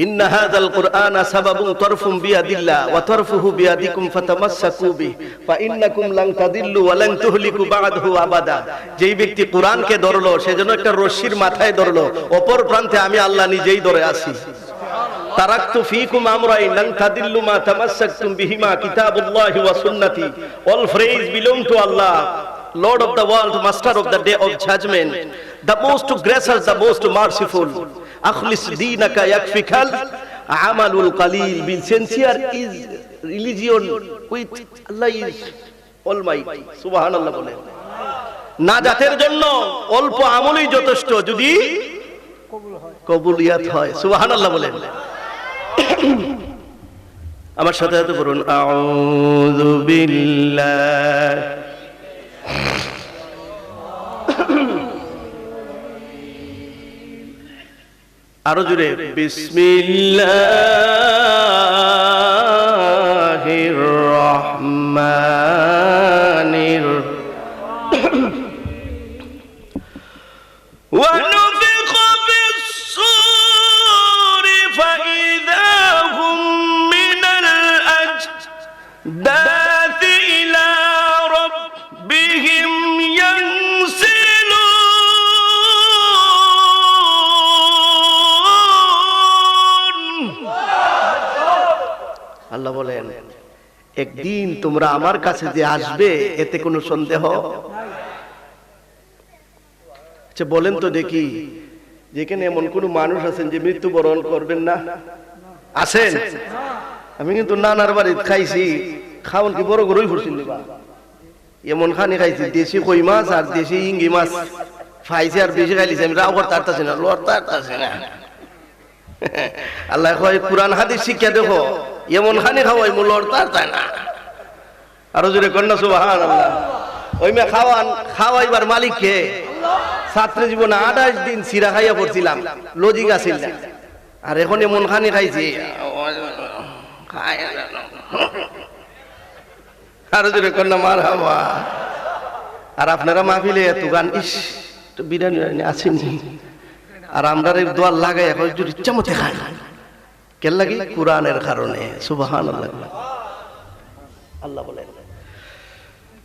ইন্না হাযাল কুরআনা সাবাবুন তারফুম বিয়াদিল্লাহ ওয়া তারফুহু বিয়াদিকুম ফাতামাসসাকু বিহি ফা ইন্নাকুম লান তাদিল্লু ওয়া লান তুহলিকু বা'দাহু আবাদা। যেই ব্যক্তি কোরআনকে ধরলো সে যেন একটা রশির মাথায় ধরলো, অপর প্রান্তে আমি আল্লাহ নিজেই ধরে আছি। তারাকতু ফীকুম আমরাইন লান তাদিল্লু মা তামাসসাকতুম বিহিমা কিতাবুল্লাহি ওয়া সুন্নতি। All praise belong to Allah, Lord of the world, Master of the day of judgment, the most gracious, the most merciful. Akhlis dinaka yakfikal amalul qalil. Be sincere is religion with Allah is Almighty. Subhanallah বলেন। নাজাতের জন্য অল্প আমলই যথেষ্ট যদি কবুলিয়াত হয়। সুবহানাল্লাহ বলেন। আমার সাথে সাথে বলুন আউযু বিল্লাহ। আরো জোরে বিসমিল্লাহির রহমানির ওয়া নুফিখা ফিস-সূরি ফাইযা হুম মিনাল আজদাথি ইলা রাব্বিহিম আল্লাহ বলেন, একদিন তোমরা আমার কাছে যে আসবে এতে কোনো সন্দেহ। আচ্ছা বলেন তো দেখি, যেখানে এমন কোন মানুষ আছেন যে মৃত্যুবরণ করবেন না? আছেন? আমি কিন্তু নানার বাড়িতে খাইছি, খাওন কি বড় গরুই ফুরছিল বা এমন খানি খাইছি, দেশি কই মাছ আর দেশি ইঙ্গি মাছ খাইছি, আর বেশি খাইছি আমি রাও করতে পারতাছি না, লড়তে পারতাছি না। আল্লাহ কয় কুরআন হাদিস শিক্ষা দেখো, এমন খানি খাওয়াই মু লড়তে পারতাই না। আরো জোরে কন্যা সুবহানাল্লাহ। ওই মে খাওয়াইবার মালিক কে? ছাত্র জীবনে 28 দিন সিরা খাইয়া পড়ছিলাম, লজিক আছিল না। আর এখন এমন খানি খাইছি, আরো জোরে কন্যা মারহাবা। আর আপনারা মাহফিলে এত গান, ইস তো বিরিয়ানি আসেনি, আর আমরা দোয়া লাগাই এখন যদি ইচ্ছা মতো খাই, কেন লাগে? কোরআনের কারণে। সুবহানাল্লাহ। আল্লাহ বলেন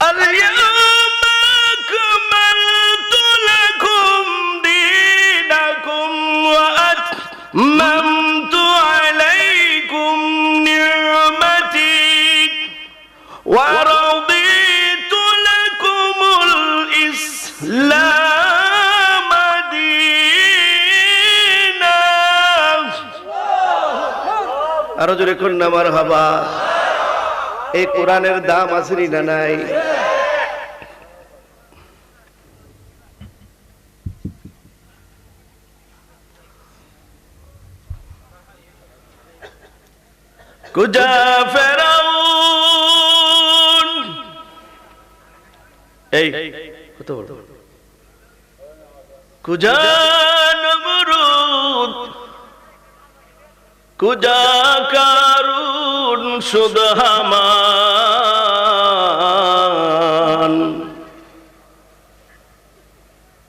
আল-ইয়াওমা আকমালতু লাকুম দীনাকুম ওয়া আতমামতু আলাইকুম নি'মাতি ওয়া রাদিতু লাকুমুল ইসলাম দীনা। আরো জোরে কন্যা মারহাবা। এই কোরআনের দাম আছে না নাই? কুজা ফেরাউন, এই কত বড়, কুজা নমরুদ, কুজা কারুন, সুদহামান,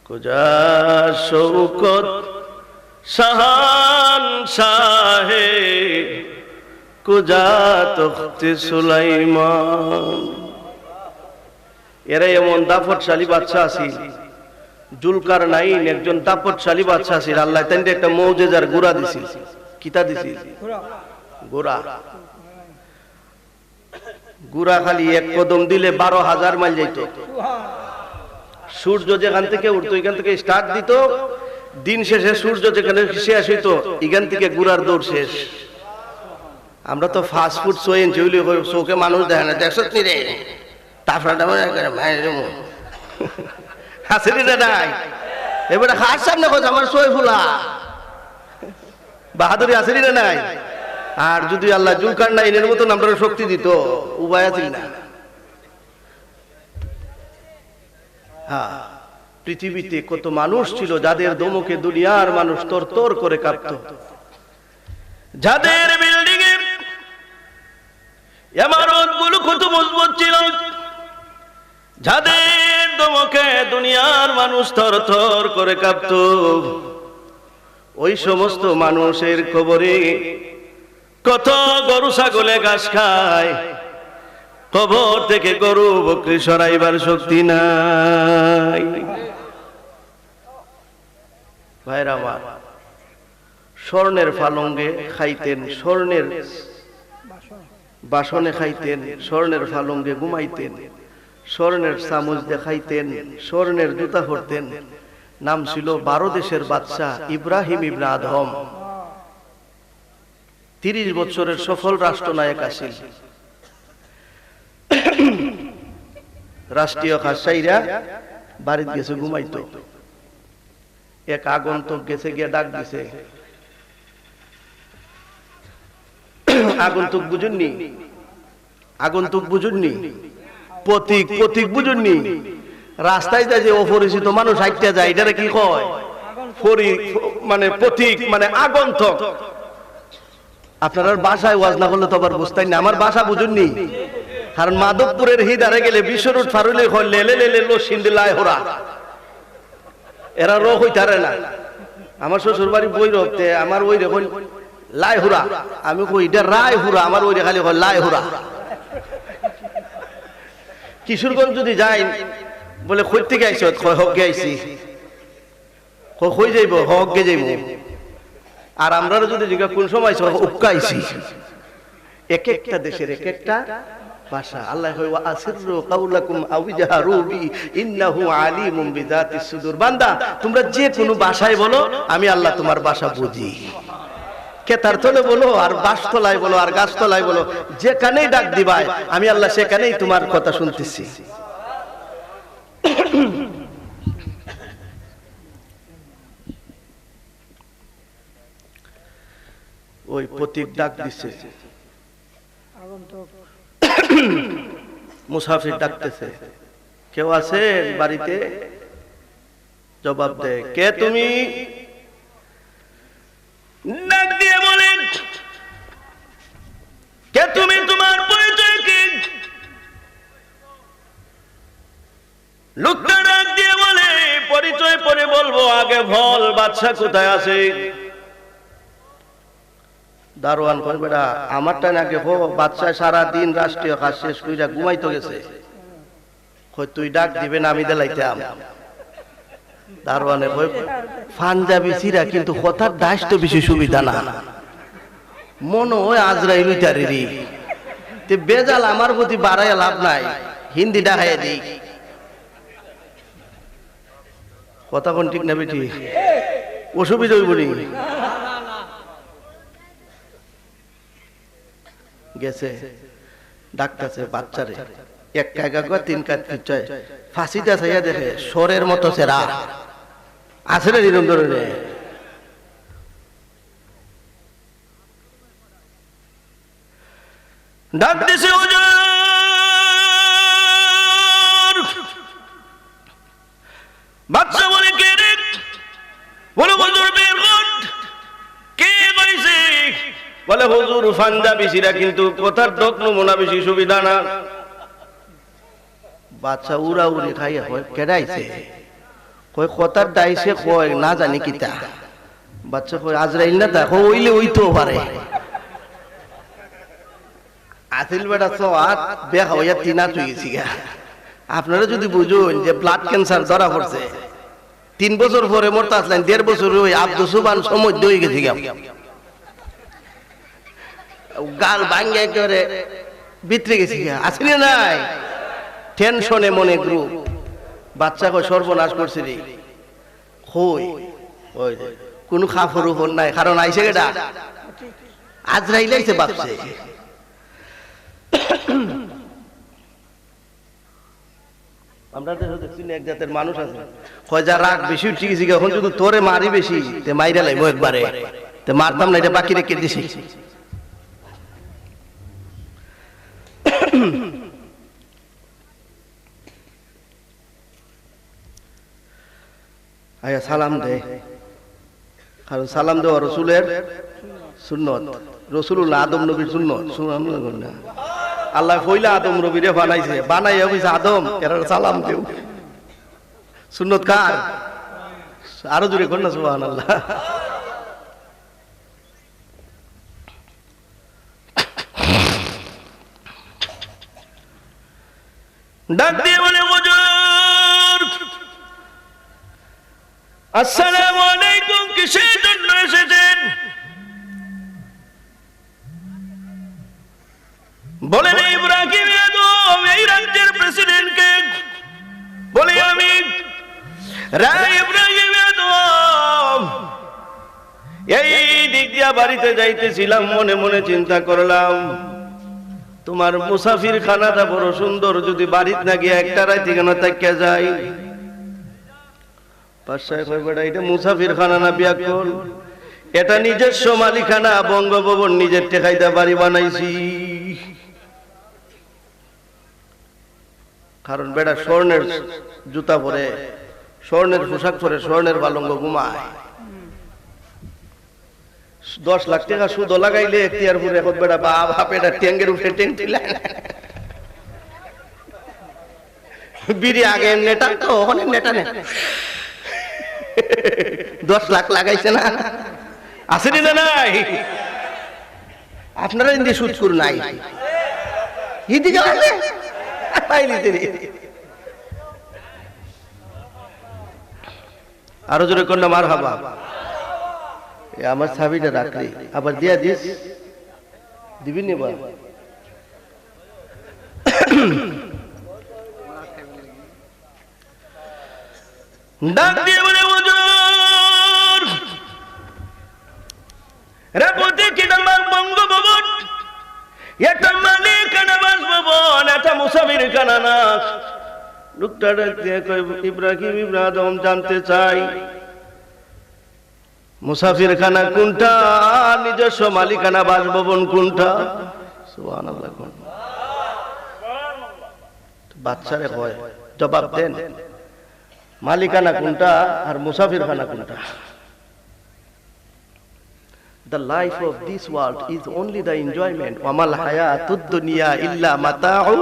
কুজা শৌকত শাহান শাহে, কুজা তখতে সুলাইমান। এরা এমন দাপটশালী বাদশা আছিল। জুলকারনাইন একজন দাপটশালী বাদশা আছিল। আল্লাহ তাইনকে একটা মুজিজার গুড়া দিছিল। কিতা দিছিল? গুড়া। গুড়া খালি এক কদম দিলে 12,000 মাইল যাইত। সূর্য যেখান থেকে উঠতো এখান থেকে স্টার্ট দিত, দিন শেষে সূর্য যেখানে শেষ হইতো এখান থেকে গুড়ার দৌড় শেষ। আমরা তো ফাস্ট ফুড সোয়েন চুইলি চোখে মানুষ দেখে না, দেখছত নি রে তাফরাটা হাসিনি রে নাই। এবারে হাত সামনে কথা আমার সোয়ে ফুলা বাহাদুরি আসেনি রে নাই। আর যদি আল্লাহ জুলকারনাইনের মতন আমরা শক্তি দিত, উপায় আছিল না। হ্যাঁ, পৃথিবীতে কত মানুষ ছিল যাদের দমকে দুনিয়ার মানুষ তরতর করে কাঁপত, যাদের বিল্ডিং এর ইমারত গুলো কত মজবুত ছিল, যাদের দমকে দুনিয়ার মানুষ তরতর করে কাঁপত। ওই সমস্ত মানুষের কবরে কত গরু ছাগলে ঘাস খায়, কবর থেকে গরু বকরি সরাইবার শক্তি নাই। ভাইরা আমার, স্বর্ণের পালঙ্গে খাইতেন, স্বর্ণের বাসনে খাইতেন, স্বর্ণের পালঙ্গে ঘুমাইতেন, স্বর্ণের চামচ দেখাইতেন, স্বর্ণের জুতা পরতেন। নাম ছিল 12 দেশের বাদশা ইব্রাহিম ইবনে আদম। 30 বছরের সফল রাষ্ট্রনায়ক আসিল। রাষ্ট্রীয় খাসাইরা বাড়িতে গেছে ঘুমাইতো। এক আগন্তুক গেছে গিয়ে ডাক দিছে। আগন্তুক বুঝুননি? আগন্তুক বুঝুননি? প্রতীক, প্রতীক বুঝুননি? রাস্তায় যায় যে অপরিচিত মানুষ হাইটে যায়, এটারে কি কয়? মানে প্রতীক, মানে আগন্তুক। আপনার বাসায় ওয়াজ না করলে তো আবার বুঝতেন না। আমার বাসা বুঝুননি? কারণ মাধবপুরের হিদারে গেলে বিশ্বরুট ফারুলে হয় লেলে লেলে লো সিন্দিলায় হোরা, এরা রোগ হইতারে না। আমার শ্বশুর বাড়ি বই রক্তে, আমার ওই রে লাই হুরা, আমি কই এটা রায় হুরা, আমার ওই রে খালি হয় লাই হুরা। কিশোরগঞ্জ যদি যাই বলে কই থেকে আইছ, হককে আইছি, কই যাইব, হককে যাইব। আর আমরা যদি জিজ্ঞাসা কোন সময় উক্কা আইছি। এক একটা দেশের এক একটা ভাষা। আল্লাহ কয় ওয়া আসিররু কাওলাকুম আও জাহারু বি ইন্নাহু আলিমুম বিযাতিস সুদূর। বান্দা, তোমরা যে কোনো ভাষায় বলো, আমি আল্লাহ তোমার ভাষা বুঝি। কেতার তলে বলো, আর বাসতলায় বলো, আর গাছতলায় বলো, যেখানেই ডাক দিবাই আমি আল্লাহ সেখানেই তোমার কথা শুনতেছি। ওই প্রতীক ডাক দিছে, মুসাফির ডাকতেছে, কেউ আছে বাড়িতে? জবাব দেয়, কে তুমি? ডাক দিয়ে বলেন, কে তুমি, তোমার পরিচয় কি? লোকটা ডাক দিয়ে বলে, পরিচয় পরে বলবো, আগে বল বাদশা কোথায় আছে? দারোয়ান কয়, বেটা আমারটা নাকি হো, বাদশা সারা দিন রাষ্ট্রীয় কাজ শেষ কইরা ঘুমাইতে গেছে। কই তুই ডাক দিবেন, আমি দেলাইতাম। দারোয়ানে কয়, পাঞ্জাবি চিরা কিন্তু কথার দাস তো বেশি সুবিধা না, মনে হয় আজরাইল উইতারি। তে বেজাল আমার প্রতি বাড়াইয়া লাভ নাই, হিন্দি ডাকাইয়া দিই। কথা কোন ঠিক না বেটি? অসুবিধা হইব নি? গেছে ডাক্তারছে বাচ্চারে, এক কায়গা করে 3 কাজ পিছয় ফাঁসিতে চাইয়া দেখে সরের মতো সেরা আছে রে নিরন্তর রে। ডাক দিছে, বাচ্চা বলে, কে রে? বলে হুজুর বের কর। কে কইছে? বলে হুজুর পাঞ্জাবি চিরা কিন্তু কথার ডক নমুনা বেশি সুবিধা না। বাচ্চা উড়া উড়ি খাইয়া কয়, কেডাইছে? কয় কথার ডাইছে, কয় না জানি কিতা। বাচ্চা কয় আজরাইল না, তা হইলে হইতো পারে। আসিল বেটা তো আর বেহা হইয়া তিনা তুই গেছি গা। আপনারা যদি বুঝুন যে ব্লাড ক্যান্সার ধরা পড়ছে, 3 বছর পরে মরতে আসলেন, 1.5 বছর ওই আব্দুল সুবান সময় দই গেছি গা, গাল ভাঙ্গে করে ভিতরে গেছি গা। আসিল নাই, টেনশনে মনে গ্রুপ। বাচ্চা কয় সর্বনাশ করছে রে। কই ওই কোনো খাফর উপর নাই, কারণ আইসে গেটা আজরাইল আইছে বাপছে। আমরা দেখছি এক জাতের মানুষ আছে, কয় যা রাগ বেশি উঠে গেছি, এখন যদি তোরে মারি বেশি তে মাইরা লাইব একবারে, তে মারতাম না, এটা বাকি রেখে দিছি। আয়া সালাম দে, কারণ সালাম দেওয়া রসুলের সুন্নত। রসুলুল্লাহ আদম নবীর সুন্নত। আল্লাহ কইলা আদম নবীরে বানাইছে, বানাইয়া কইছে আদম এরা সালাম দেও। সুন্নত কার? আরো জোরে কর না সুবহানাল্লাহ। ডাক দিয়ে বলে হুজুর আসসালামু আলাইকুম, কিসের জন্য এসেছেন? বলেন ইব্রাহিম আদম এই রাজ্যের প্রেসিডেন্ট কে? বলে আমি। ইব্রাহিম আদম এই দিক দিয়া বাড়িতে যাইতেছিলাম, মনে মনে চিন্তা করলাম তোমার মুসাফির খানাটা বড় সুন্দর, যদি বাড়িতে না গিয়ে একটা রাত কেন তাকিয়া যাই। পাশায় কই বেটা এটা মুসাফির খানা না বিয়াকুল, এটা নিজস্ব মালিকানা, বঙ্গভবন নিজের টেকাইদা বাড়ি বানাইছি। কারণ বেটা স্বর্ণের জুতা পরে, স্বর্ণের পোশাক পরে, স্বর্ণের পালঙ্গ ঘুমায়। 10 লাখ টাকা সুদ লাগাইলে এখতিয়ার পুরে এখন বেটা বাপ এটা ট্যাঙ্গের উপরে টেন্টিলা বিড়ি আগে নেটা তো অনেক নেটা নে 10 লাখ লাগাইছে না, আসেনি না? নাই আপনারা ইন্দি সুদ করে নাই এদিকে আছে আরো জোরে করলাম আর হাবা। আমার ছাবিটা রাখলি আবার দিয়া দিস দিবি নি বা ডাক দিয়ে বলে হুজুর রাপতে কি নাম বঙ্গভবন, এটা মালিকানা বাসভবন, এটা মুসাফির খানা না। লোকটা ডাক দিয়ে কই ইব্রাহিম আদম জানতে চাই মুসাফির খানা কোনটা, নিজস্ব মালিকানা বাসভবন কোনটা? সুবহানাল্লাহ। বাচ্চারে কয় জবাব দেন মালিকানা কোনটা আর মুসাফির খানা কোনটা? The life of this world is only the enjoyment. Wamal hayatud dunya illa mata'ul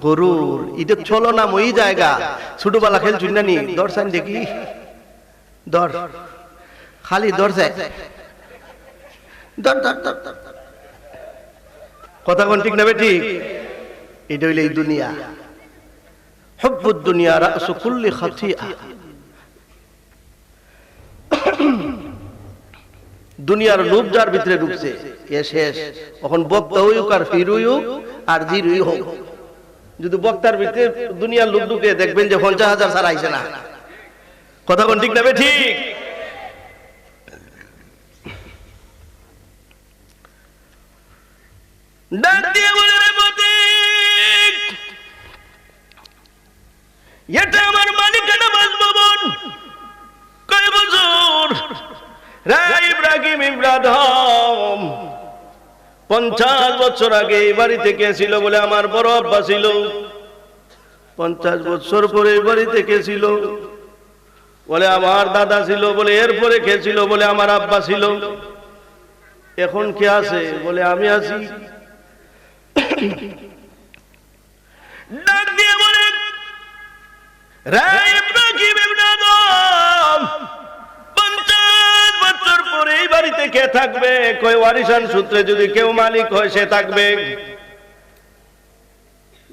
ghurur. এটা চলো না মই জায়গা ছোটবেলা খেল চুন্নানি দর্শন দেখি দর খালি দরজে দর দর দর কথা কোন ঠিক না বেটি? এটা হইলে এই দুনিয়া। হুব্বুদ দুনিয়া রাসু কুল্লি খাতিয়া। দুনিয়ার লোভ যার ভিতরে ঢুকছে এ শেষ। এখন বক্তা হইউক আর ফির হইউক আর জির হোক, যদি বক্তার ভিতরে দুনিয়ার লোভ ঢুকে দেখবেন যে 50,000 ছাড়া আইছে না। কথা কোন ঠিক না বে ঠিক? ডাক দিয়ে বলে রে প্রতীক, এটা আমার মালিকানা বাসভবন। কয় বছর ইব্রাহিম আদম 50 বছর আগে এই বাড়ি থেকে ছিল বলে আমার বড় আব্বা ছিল। 50 বছর পরে এই বাড়ি থেকে ছিল বলে আমার দাদা ছিল, বলে এরপরে কে ছিল বলে আমার আব্বা ছিল। এখন কে আছে বলে আমি আছি। ডাক দিয়ে বলে ইব্রাহিম আদম 50 বছর পরে এই বাড়িতে কে থাকবে? কই ওয়ারিসান সূত্রে যদি কেউ মালিক হয় সে থাকবে।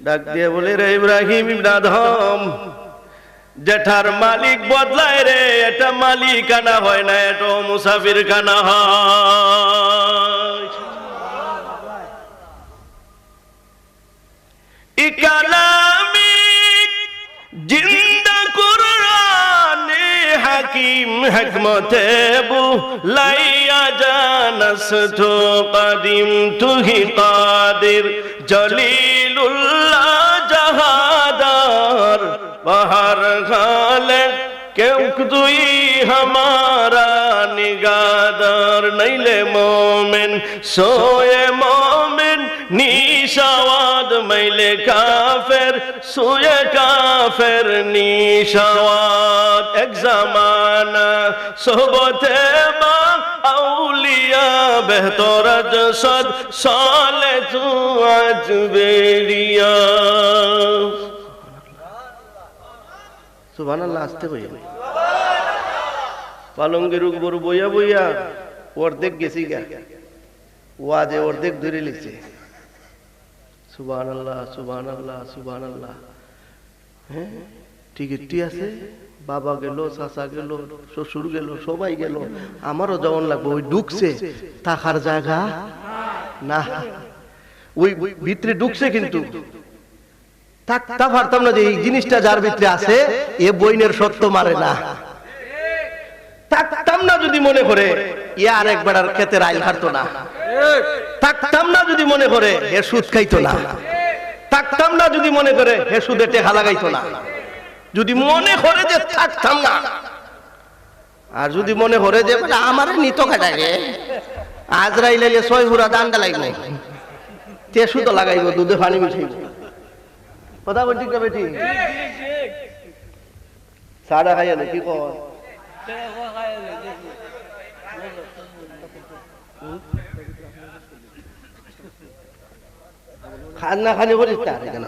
ডাক দিয়ে বলে রে ইব্রাহিম আদম, জেঠার মালিক বদলায় রে, এটা মালিকানা হয় না, এটা মুসাফির খানা হয়। ইকালামি জিন্দা কুরআনে হাকিম হিকমতে বুলাইয়া জানাস তো কাদিম তুহি কাদির জলিলুল্লাহ জাহাদার বাহার গালে কেউ তুই हमारा निगादार नैले मोमिन सोए मोमिन निशावाद मैले काफिर सोए काफिर निशावाद एक जमाना सोहबते मा औलिया बेहतर जसद साले तू अजबेलिया সুবহানাল্লাহ। আসতে বইয়া পালঙ্গের উপর বইয়া বইয়া অর্ধেক গেছি গা, ওয়াজে অর্ধেক ধরে লিখছে। সুবহানাল্লাহ সুবহানাল্লাহ সুবহানাল্লাহ। হ্যাঁ টিকিটটি আছে, বাবা গেল, চাচা গেল, শ্বশুর গেল, সবাই গেল, আমারও যেমন লাগবে। ওই ঢুকছে, থাকার জায়গা না, ওই ভিতরে ঢুকছে কিন্তু থাকতে পারতাম না যে এই জিনিসটা যার ভিতরে আছে এ বইনের সত্য মারে না। থাকতাম না যদি মনে করে ইয়া আরেকবার আর ক্ষেতের আইল হারতো না। থাকতাম না যদি মনে করে এ সুদ খাইতো না। থাকতাম না যদি মনে করে হে সুদে টেকা লাগাইতো না। যদি মনে করে যে থাকতাম না, আর যদি মনে করে যে আমার নিত কাটাই রে আজরাইল এলে 6 হুরা দান্ডা লাগবে, তে সুদ লাগাইব, দুধে পানি মিশাইব। কথা বলছি না বেটি? সাড়া খাইয়া কি কর খান্না খানি বলিস না কেন?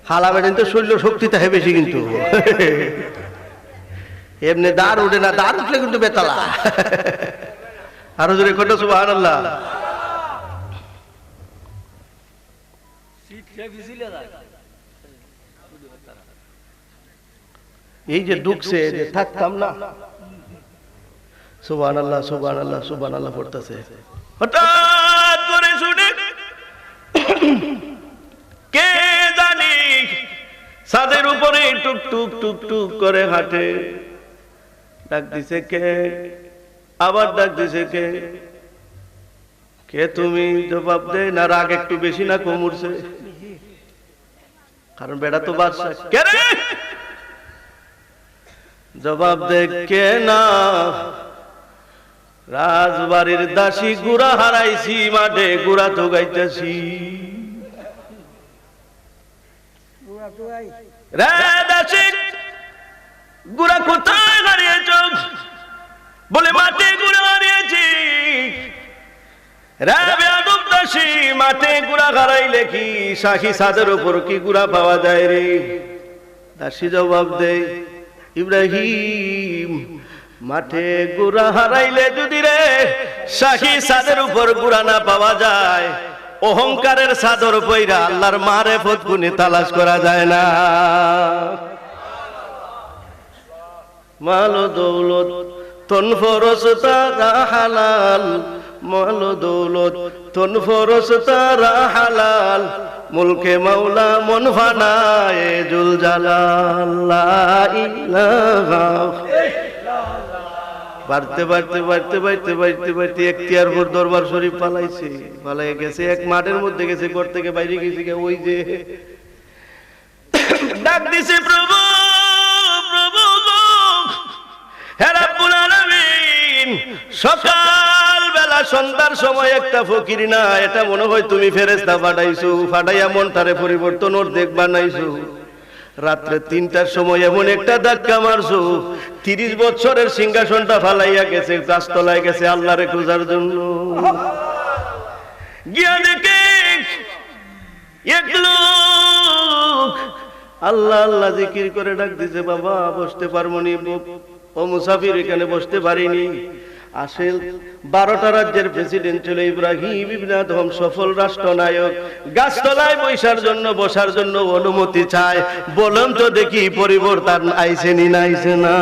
খালা বেটেন তো শরীর শক্তি থাকে বেশি, কিন্তু এমনি দাঁড় উঠে না, দাঁড় উঠলে কিন্তু বেতালা। আরো জোরে কত সুবহানাল্লাহ। এই যে ঢুকছে, যে থাকতাম না, সুবহানাল্লাহ সুবহানাল্লাহ সুবহানাল্লাহ পড়তেছে, হঠাৎ করে শুনে কে জানি ছাদের উপরে টুক টুক টুক টুক করে হাঁটে। ডাক দিছে কে, আবার ডাক দিছে কে, কে তুমি? জবাব দেয় না, রাগ একটু বেশি না কম উঠছে? কারণ বেটা তো বাদশা। কে রে? জবাব দে কে না, রাজবাড়ির দাসী, গুড়া হারাইছি মাঠে, গুড়া তো গাইতেছি। গুড়া কোথায় হারিয়েছ? বলে মাঠে গুড়া হারিয়েছি। দাসী মাঠে গুড়া হারাইলে কি শাহী ছাদের উপর কি গুড়া পাওয়া যায় রে? দাসী জবাব দেয়, ইব্রাহিম মাঠে গুড়া হারাইলে যদি রে শাহী ছাদের উপর গুড়া না পাওয়া যায়, অহংকারের চাদর পইরা আল্লাহর মারেফত গুণে তালাশ করা যায় না। মাল দৌলত তন ফরজ তারা হালাল, মাল দৌলত তন ফরজ তারা হালাল, মুলকে মাওলা মন ফানায়ে জুল জালাল। লা ইলাহা বাড়তে বাড়তে বাড়তে বাড়তে বাড়তে বাড়তে এখতিয়ারপুর দরবার শরীফ পালাইছে, পালাই গেছে, এক মাঠের মধ্যে গেছে, ঘর থেকে বাইরে গেছে, ওই যে ডাক দিছে, প্রভু প্রভু হে রাব্বুল আলামিন, সকাল বেলা সন্ধ্যার সময় একটা ফকির না, এটা মনে হয় তুমি ফেরেশতা পাঠাইছো, পাঠাইয়া মনটারে পরিবর্তন ওর দেখ বানাইছো। রাত্রে 3টার সময় এমন একটা ধাক্কা মারছো, 30 বছরের সিংহাসনটা ফালাইয়া গেছে, গাছতলায় গেছে আল্লাহরে খোঁজার জন্য। গিয়া দেখে এক লোক আল্লাহ আল্লাহ জিকির করে ডাক দিছে, বাবা বসতে পারবো নি? ও মুসাফির, এখানে বসতে পারিনি। আসল 12টা রাজ্যের প্রেসিডেন্ট ছিল ইব্রাহিম ইবনে আদম, সফল রাষ্ট্রনায়ক। গাছতলায় বসার জন্য অনুমতি চায়। বলুন তো দেখি পরিবর্তন আইছে নি না আইছে না?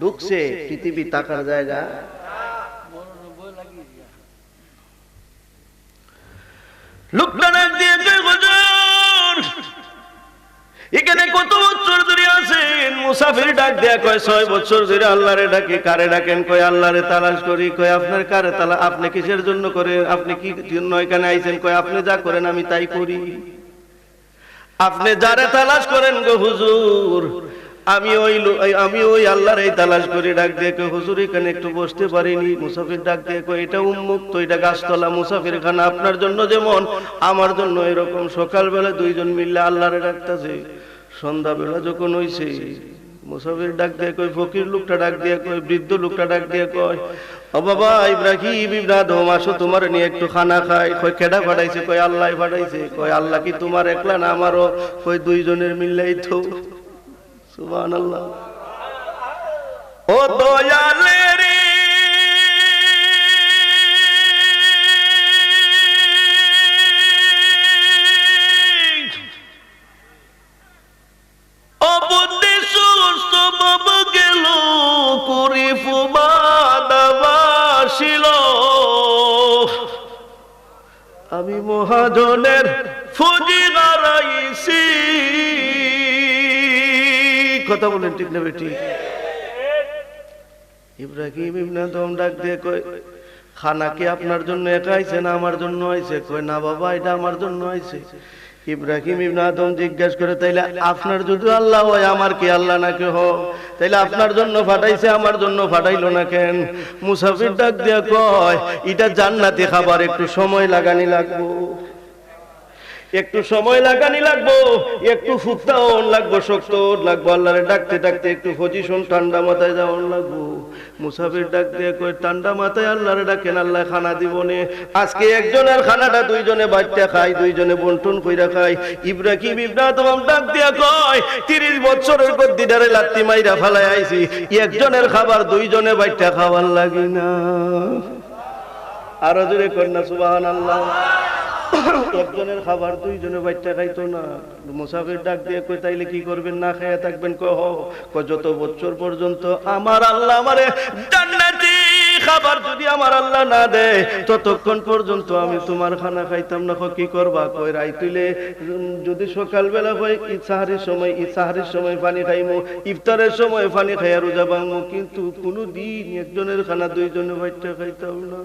ঢুকছে পৃথিবী তাকার জায়গা। লোকটা ডাক দিয়ে হুজুর এখানে কত বছর ধরে আছেন? মুসাফির ডাক দেয়া কয় 6 বছর ধরে আল্লাহরে ডাকে। কারে ডাকেন? কয় আল্লাহরে তালাশ করি। কয় আপনার কারে তালা, আপনি কিসের জন্য করেন? আপনি কি জন্য এখানে আইছেন? কয় আপনি যা করেন আমি তাই করি। আপনি যারে তালাশ করেন গো হুজুর, আমি ওই আল্লাহর এই তালাশ করি। ডাক দিয়ে কয় হুজুর এখানে একটু বসতে পারিনি। মুসাফির ডাক দিয়ে কয় এটা উন্মুক্ত, এটা গাছতলা, মুসাফির খানা। আপনার জন্য যেমন আমার জন্য এরকম। সকালবেলা 2 জন মিললে আল্লাহরে ডাকতেছে। সন্ধ্যাবেলা যখন হইছে, মুসাফির ডাক দিয়ে কয়, ফকির লোকটা ডাক দিয়ে কয়, বৃদ্ধ লোকটা ডাক দিয়ে কয়, ও বাবা ইব্রাহিম ইবনে আদম, আসো তোমার নিয়ে একটু খানা খাই। কয় কেডা পাঠাইছে? কয় আল্লাহ পাঠাইছে। কয় আল্লাহ কি তোমার একলা না আমারও? কয় 2 জনের মিললেই তো। সুবহানাল্লাহ। ও দয়ালে রে আমি মহাজনের ফুজি গারাইছি। কথা বলেন ঠিক না বেটি? ইব্রাহিম ইবনে আদম ডাক দিয়ে কয়, খানা কি আপনার জন্য একা আইছে না আমার জন্য আইছে? কয় না বাবা, এটা আমার জন্য আইছে। ইব্রাহিম ইবনে আদম জিজ্ঞাসা করে, তাইলে আপনার যদি আল্লাহ হয়, আমার কি আল্লাহ নাকি হ? তাইলে আপনার জন্য ফাটাইছে, আমার জন্য ফাটাইলো না কেন? মুসাফির ডাক দিয়া কয়, এটা জান্নাতি খাবার, একটু সময় লাগানি লাগবো, একটু সময় লাগানি লাগবো, একটু ফুটাও লাগবো, শক্ত লাগবো, আল্লাহরে ডাকতে ডাকতে একটু পজিশন ঠান্ডা মাথায় যাওয়ার লাগবো। মুসাফির ডাক দিয়ে কয়, ঠান্ডা মাথায় আল্লাহরে ডাকেন, আল্লাহ খানা দিব নে। আজকে একজনের খানাটা দুইজনে বাচ্চা খায়, দুইজনে বন্টন কইরা খায়। ইব্রাহিম ইবনে আদম ডাক দিয়া কয়, 30 বছরের গদ্দিটারে লাত্তি মাইরা ফালাই আইছি, একজনের খাবার দুইজনে বাচ্চা খাওয়ার লাগি না। আরো জোরে কন্যা সুবহানাল্লাহ। একজনের খাবার দুইজনে বাচ্চা খাইতো না। মুসাফির ডাক দিয়ে কই, তাইলে কি করবেন? না খাইয়া থাকবেন? কয় যত বছর পর্যন্ত আমার আল্লাহ আমারে জান্নাতি খাবার যদি আমার আল্লাহ না দেয়, ততক্ষণ পর্যন্ত আমি তোমার খানা খাইতাম না। কি করবা? কই রাইতুলে যদি সকালবেলা হয় ইসাহারির সময় পানি খাইমু, ইফতারের সময় পানি খাইয়া রোজা ভাঙমু, কিন্তু কোনদিন একজনের খানা দুইজনে বাচ্চা খাইতাম না।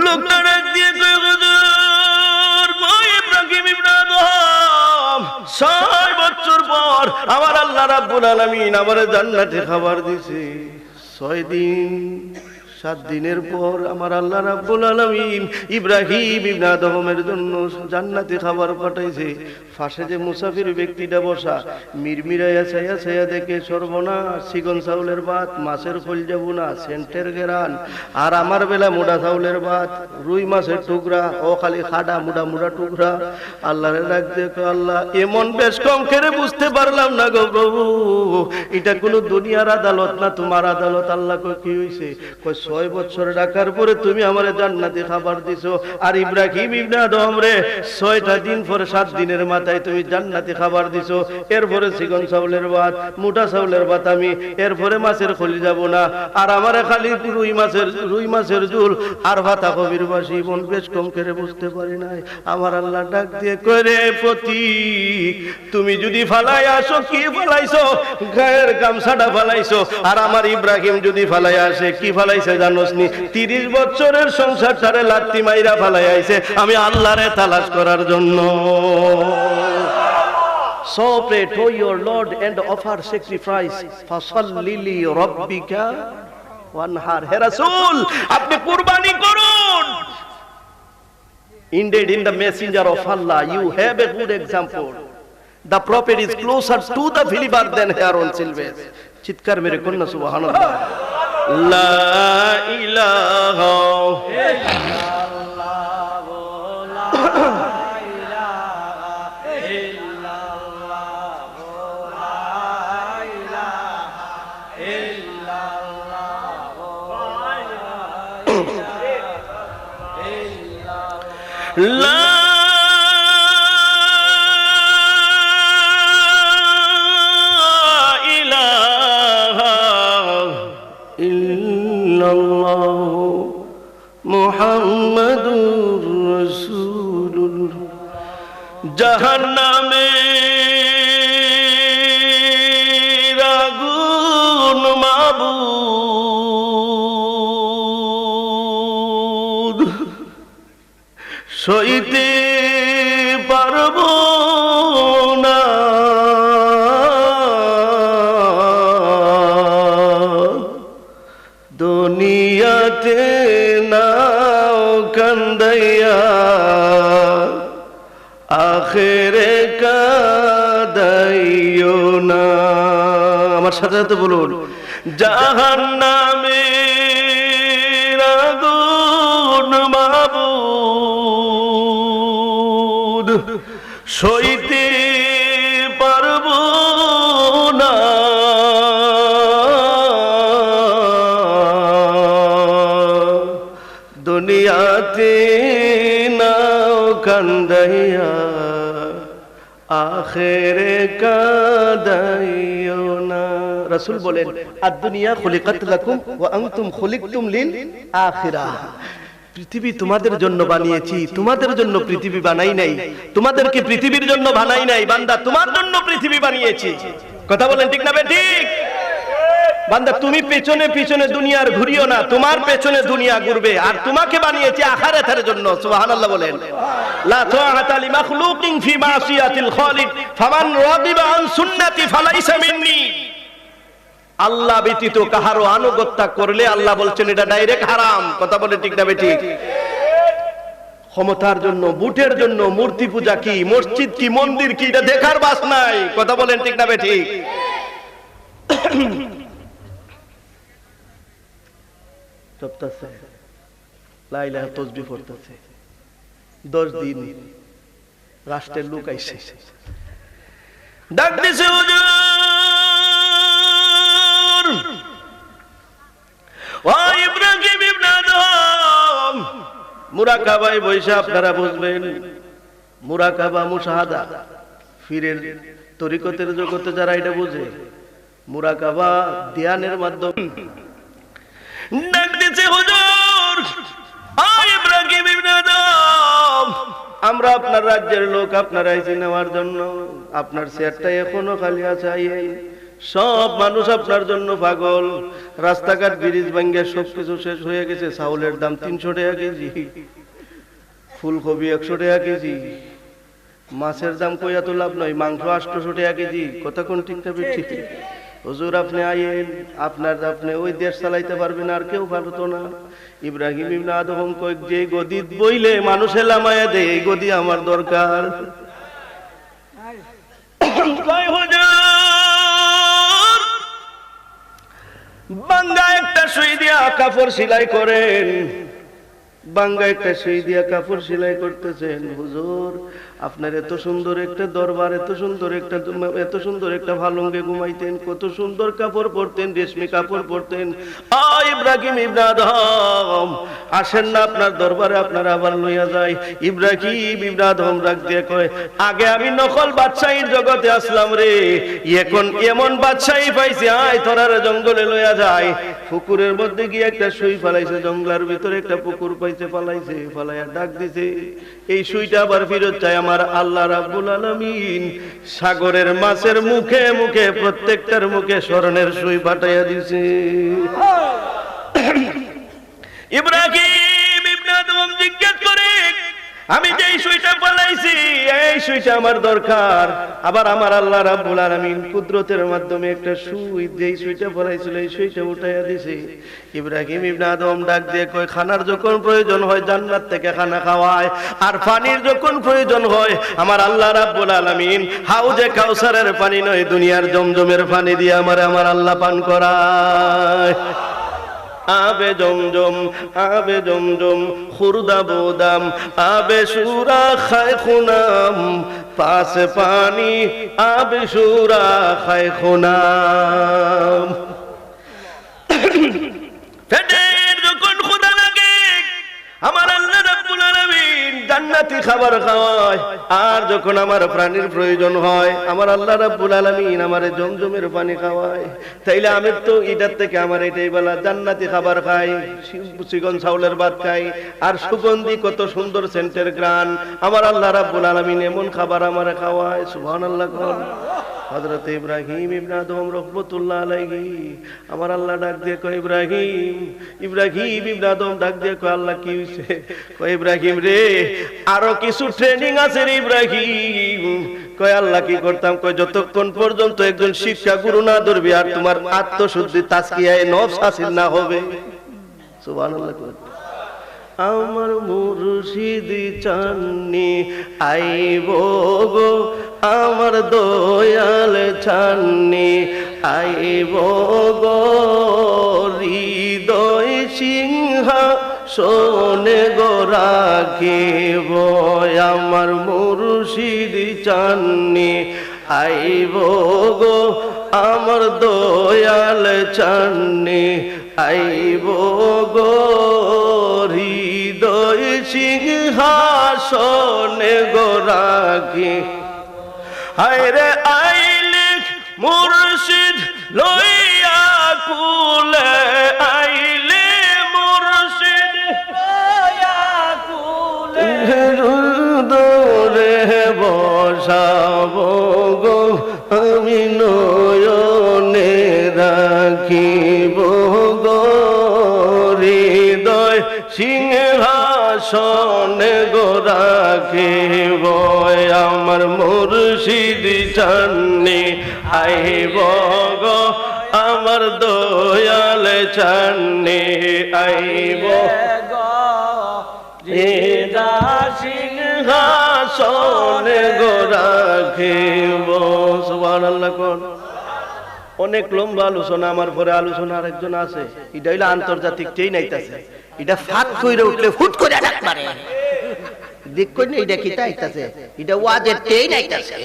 লোকটা ডাক দিয়ে কয়, হুজুর, মই ইব্রাহিম ইবনে আদম 6 বছর পর আমার আল্লাহ রাব্বুল আলামিন আমারে জান্নাতে খাবার দিয়েছে। 6 দিন 7 দিনের পর আমার আল্লাহ রাব্বুল আলামিন ইব্রাহিম ইবনে আদমের জন্য জান্নাতে খাবার পাঠাইছে। পাশে যে মুসাফির ব্যক্তিটা বসা, মিরমিরাইয়া ছায়া ছায়া দেখে, সর্বনাশ, চিকন চাউলের ভাত, মাছের কলজা বোনা, সেন্টের গেরান, আর আমার বেলা মোটা চাউলের ভাত, রুই মাছের টুকরা, ও খালি খাডা মুডা মুডা টুকরা। আল্লাহরে ডাক দেখো, আল্লাহ এমন বেশ কম করে বুঝতে পারলাম না গো প্রভু, এটা কোনো দুনিয়ার আদালত না, তোমার আদালত। আল্লাহ কই, কি হইছে? কই 6 বছর ডাকার পরে তুমি আমারে জান্নাতে খাবার দিছো, আর ইব্রাহিম ইবনে আদম রে 6টা দিন পরে 7 দিনের মাথায় তুমি জান্নাতে খাবার দিছো। এরপরে চিকন চাউলের ভাত, মোটা চাউলের ভাত আমি, এরপরে মাছের খলি যাব না, আর আমারে খালি রুই মাছের ঝোল আর ভাতা কবির বাসি। মন বেশ কম করে বুঝতে পারি নাই। আমার আল্লাহ ডাক দিয়ে করে, প্রতীক, তুমি যদি ফালাই আসো, কি ফালাইছো? গায়ের গামছাটা ফালাইছো। আর আমার ইব্রাহিম যদি ফালাই আসে, কি ফালাইছে জানোস নি? 30 বছরের সংসারটারে লাত্তি মাইরা ফালাই আইছে আমি আল্লাহরে তালাশ করার জন্য। So pray to your Lord and offer sacrifice. Fasalli li rabbika wanhar. He Rasul, আপনি কুরবানি করুন। Indeed, in the messenger of Allah, you have a good example. The prophet is closer to the believer than hair on silver. চিৎকার মেরে কন্যা সুবহানাল্লাহ। লা ইলাহা লা ইলাহা ইল্লাল্লাহ মুহাম্মাদুর রাসূলুল্লাহ। জাহান্নামে আগুন মাবুদ সইতে পারব না, দুনিয়াতে নাও কান্দাইয়া, আখেরে কাদাইও না। আমার সাথে সাথে বলুন, জাহান্নামে আগুন মাবুদ সইতে পারব না, দুনিয়াতে নাও কান্দাইয়া, আখেরে কাদাইও না। রাসূল বলেন, আদ-দুনিয়া খুলিকাত লাকুম ওয়া আনতুম খুলিকতুম লিল আখিরাহ। পৃথিবী তোমাদের জন্য বানিয়েছি, তোমাদের জন্য পৃথিবী বানাই নাই, তোমাদেরকে পৃথিবীর জন্য বানাই নাই বান্দা, তোমার জন্য পৃথিবী বানিয়েছি। কথা বলেন ঠিক না ঠিক? বান্দা তুমি পেছনে পেছনে দুনিয়ার ঘুরিও না, তোমার পেছনে দুনিয়া ঘুরবে, আর তোমাকে বানিয়েছি আখিরাতের জন্য। সুবহানাল্লাহ বলেন। লা তাআতা লিমাখলুকিন ফি মাসিয়াতিল খালিক ফামান রাগিবা আন সুন্নতি ফালাইসা মিন্নি। আল্লাহ ব্যতীত কাহারও আনুগত্য করলে আল্লাহ বলছেন এটা ডাইরেক্ট হারাম। কথা বলেন ঠিক না ঠিক? ক্ষমতার জন্য, বুটের জন্য মূর্তি পূজা কি, মসজিদ কি, মন্দির কি, এটা দেখার বাস নাই। কথা বলেন ঠিক না ঠিক? চপতাছে লা ইলাহা তাসবিহ পড়তেছে 10 দিন, রাষ্ট্রের লোক আইছে ডাক দিছে, হুজুর ও ইব্রাহিম ইবনে আদম, মুরাকাবায় বসে আপনারা বুঝবেন, মুরাকাবা মুশাহাদা ফিরের তরিকতের জগতে যারা এটা বুঝে, মুরাকাবা ধ্যানের মাধ্যমে ডাক দিছে, হুজুর ও ইব্রাহিম ইবনে আদম, আমরা আপনার রাজ্যের লোক, আপনার আইছি নেওয়ার জন্য, আপনার চেয়ারটা এখনো খালি আছে, সব মানুষ আপনার জন্য পাগল, রাস্তাঘাট ব্রিজ ভাঙ্গে সবকিছু শেষ হয়ে গেছে, চাউলের দাম 300 টাকা কেজি, ফুলকপি 100 টাকা কেজি, মাছের দাম কইয়া তো লাভ নয়, মাংস 800 টাকা কেজি। কথা কোন ঠিক না ঠিক? হুজুর আপনি আইয়েন, আপনি ওই দেশ চালাইতে পারবেন, আর কেউ পারতো না। ইব্রাহিম ইবনে আদম কয়, যে গদি বইলে মানুষে লামায়া দেয়, এই গদি আমার দরকার। বাঙ্গা একটা সুই দিয়া কাপড় সেলাই করেন, বাঙ্গা একটা সুই দিয়া কাপড় সেলাই করতেছেন। হুজুর আপনার এত সুন্দর একটা দরবার, এত সুন্দর একটা ভালঙ্গে ঘুমাইতেন, কত সুন্দর কাপড় পরতেন, রেশমি কাপড় পরতেন। ইব্রাহিম ইবনে আদম আসেন না আপনার দরবারে, আপনার আবার লইয়া যায়। ইব্রাহিম ইবনে আদম ডাক দিয়ে কয়, আগে আমি নকল বাদশাহীর জগতে আসলাম রে, এখন এমন বাদশাহী পাইছি, আয় তোরারে জঙ্গলে লইয়া যায়। পুকুরের মধ্যে গিয়ে একটা সুই ফালাইছে, জঙ্গলের ভিতরে একটা পুকুর পাইছে, ফালাইছে, ফালাইয়া ডাক দিছে, এই সুইটা আবার ফেরত চাই। আমার আল্লাহ রাব্বুল আলামিন সাগরের মাছের মুখে মুখে প্রত্যেকটার মুখে স্মরণের সুই পাঠাইয়া দিছে। ইব্রাহিম ইবনে আদম জিজ্ঞেস করে, আমি যেই সুইটা ফলাইছি এই সুইটা আমার দরকার। আবার আমার আল্লাহ রাব্বুল আলামিন কুদরতের মাধ্যমে একটা সুই, যেই সুইটা ফলাইছিল এই সুইটা উঠাইয়া দিছে। ইব্রাহিম ইবনে আদম ডাক দিয়ে কয়, খানার যখন প্রয়োজন হয় জান্নাত থেকে খানা খাওয়ায়, আর পানির যখন প্রয়োজন হয় আমার আল্লাহ রাব্বুল আলামিন হাউজে কাউসারের পানি নয়, দুনিয়ার জমজমের পানি দিয়ে আমার আল্লাহ পান করায়। আবে জমজম, আবে জমজম, খুরদা বোদাম, আবে সুরা খায় খুনাম, পাস পানি আবে সুরা খায় খুনাম। পেটের যখন ক্ষুধা লাগে আমার আল্লাহ রাব্বুল আলামিন জান্নাতি খাবার খাওয়ায়, আর যখন আমার প্রাণীর প্রয়োজন হয় আমার আল্লাহ রাব্বুল আলামিন আমারে জমজমের পানি খাওয়ায়। তাইলে আমি তো এটার থেকে আমার এটাই বলা, জান্নাতি খাবার খাই, চিকন চাউলের ভাত খাই, আর সুগন্ধি কত সুন্দর সেন্টের গ্রান আমার আল্লাহ রাব্বুল আলামিন এমন খাবার আমারে খাওয়ায়। সুবহানাল্লাহ। হযরত ইব্রাহিম ইবনে আদম রাহমাতুল্লাহ আলাইহি আমার আল্লাহ ডাক দিয়ে কয়, ইব্রাহিম ইবনে আদম ডাক দিয়ে কয়, আল্লাহ কি হইছে? কয়, ইব্রাহিম রে আরো কিছু ট্রেনিং আছে রে ইব্রাহিম। কয়, আল্লাহ কি করতাম? কয়, যতক্ষণ পর্যন্ত একজন শিক্ষা গুরু না ধরবি আর তোমার আত্মশুদ্ধি তাজকিয়ায়ে নফস হাসিল না হবে। সুবহানাল্লাহ। আমার মুর্শিদ চাননি আইব গো, আমার দয়াল চাননি আইব গো, হৃদয় সিংহা সোনে গো রাখিব, আমার মুর্শিদ চাননি আইব গো, আমার দয়াল চাননি আইব গো, হৃদয় সিংহাসনে গো রাখি। হায় রে আইলে মুর্শিদ লইয়া কুলে, আইলে মুর্শিদ লইয়া সিংহাসনে গো রাখিব আমার মুর্শিদ চান্নি আইব গো আমার দয়াল চান্নি আইব সিংহাসনে গো রাখিব। সুবহানাল্লাহ কোন। অনেক লম্বা আলোচনা, আমার পরে আলোচনা আরেকজন আছে, এটা হইলো আন্তর্জাতিক ট্রেন আইতাছে, এটা ফাট কইরে উঠলে ফুট করে ডাক মারে, দেখ কই না এটা কিটা আইতাছে, এটা ওয়াজের ট্রেন আইতাছে।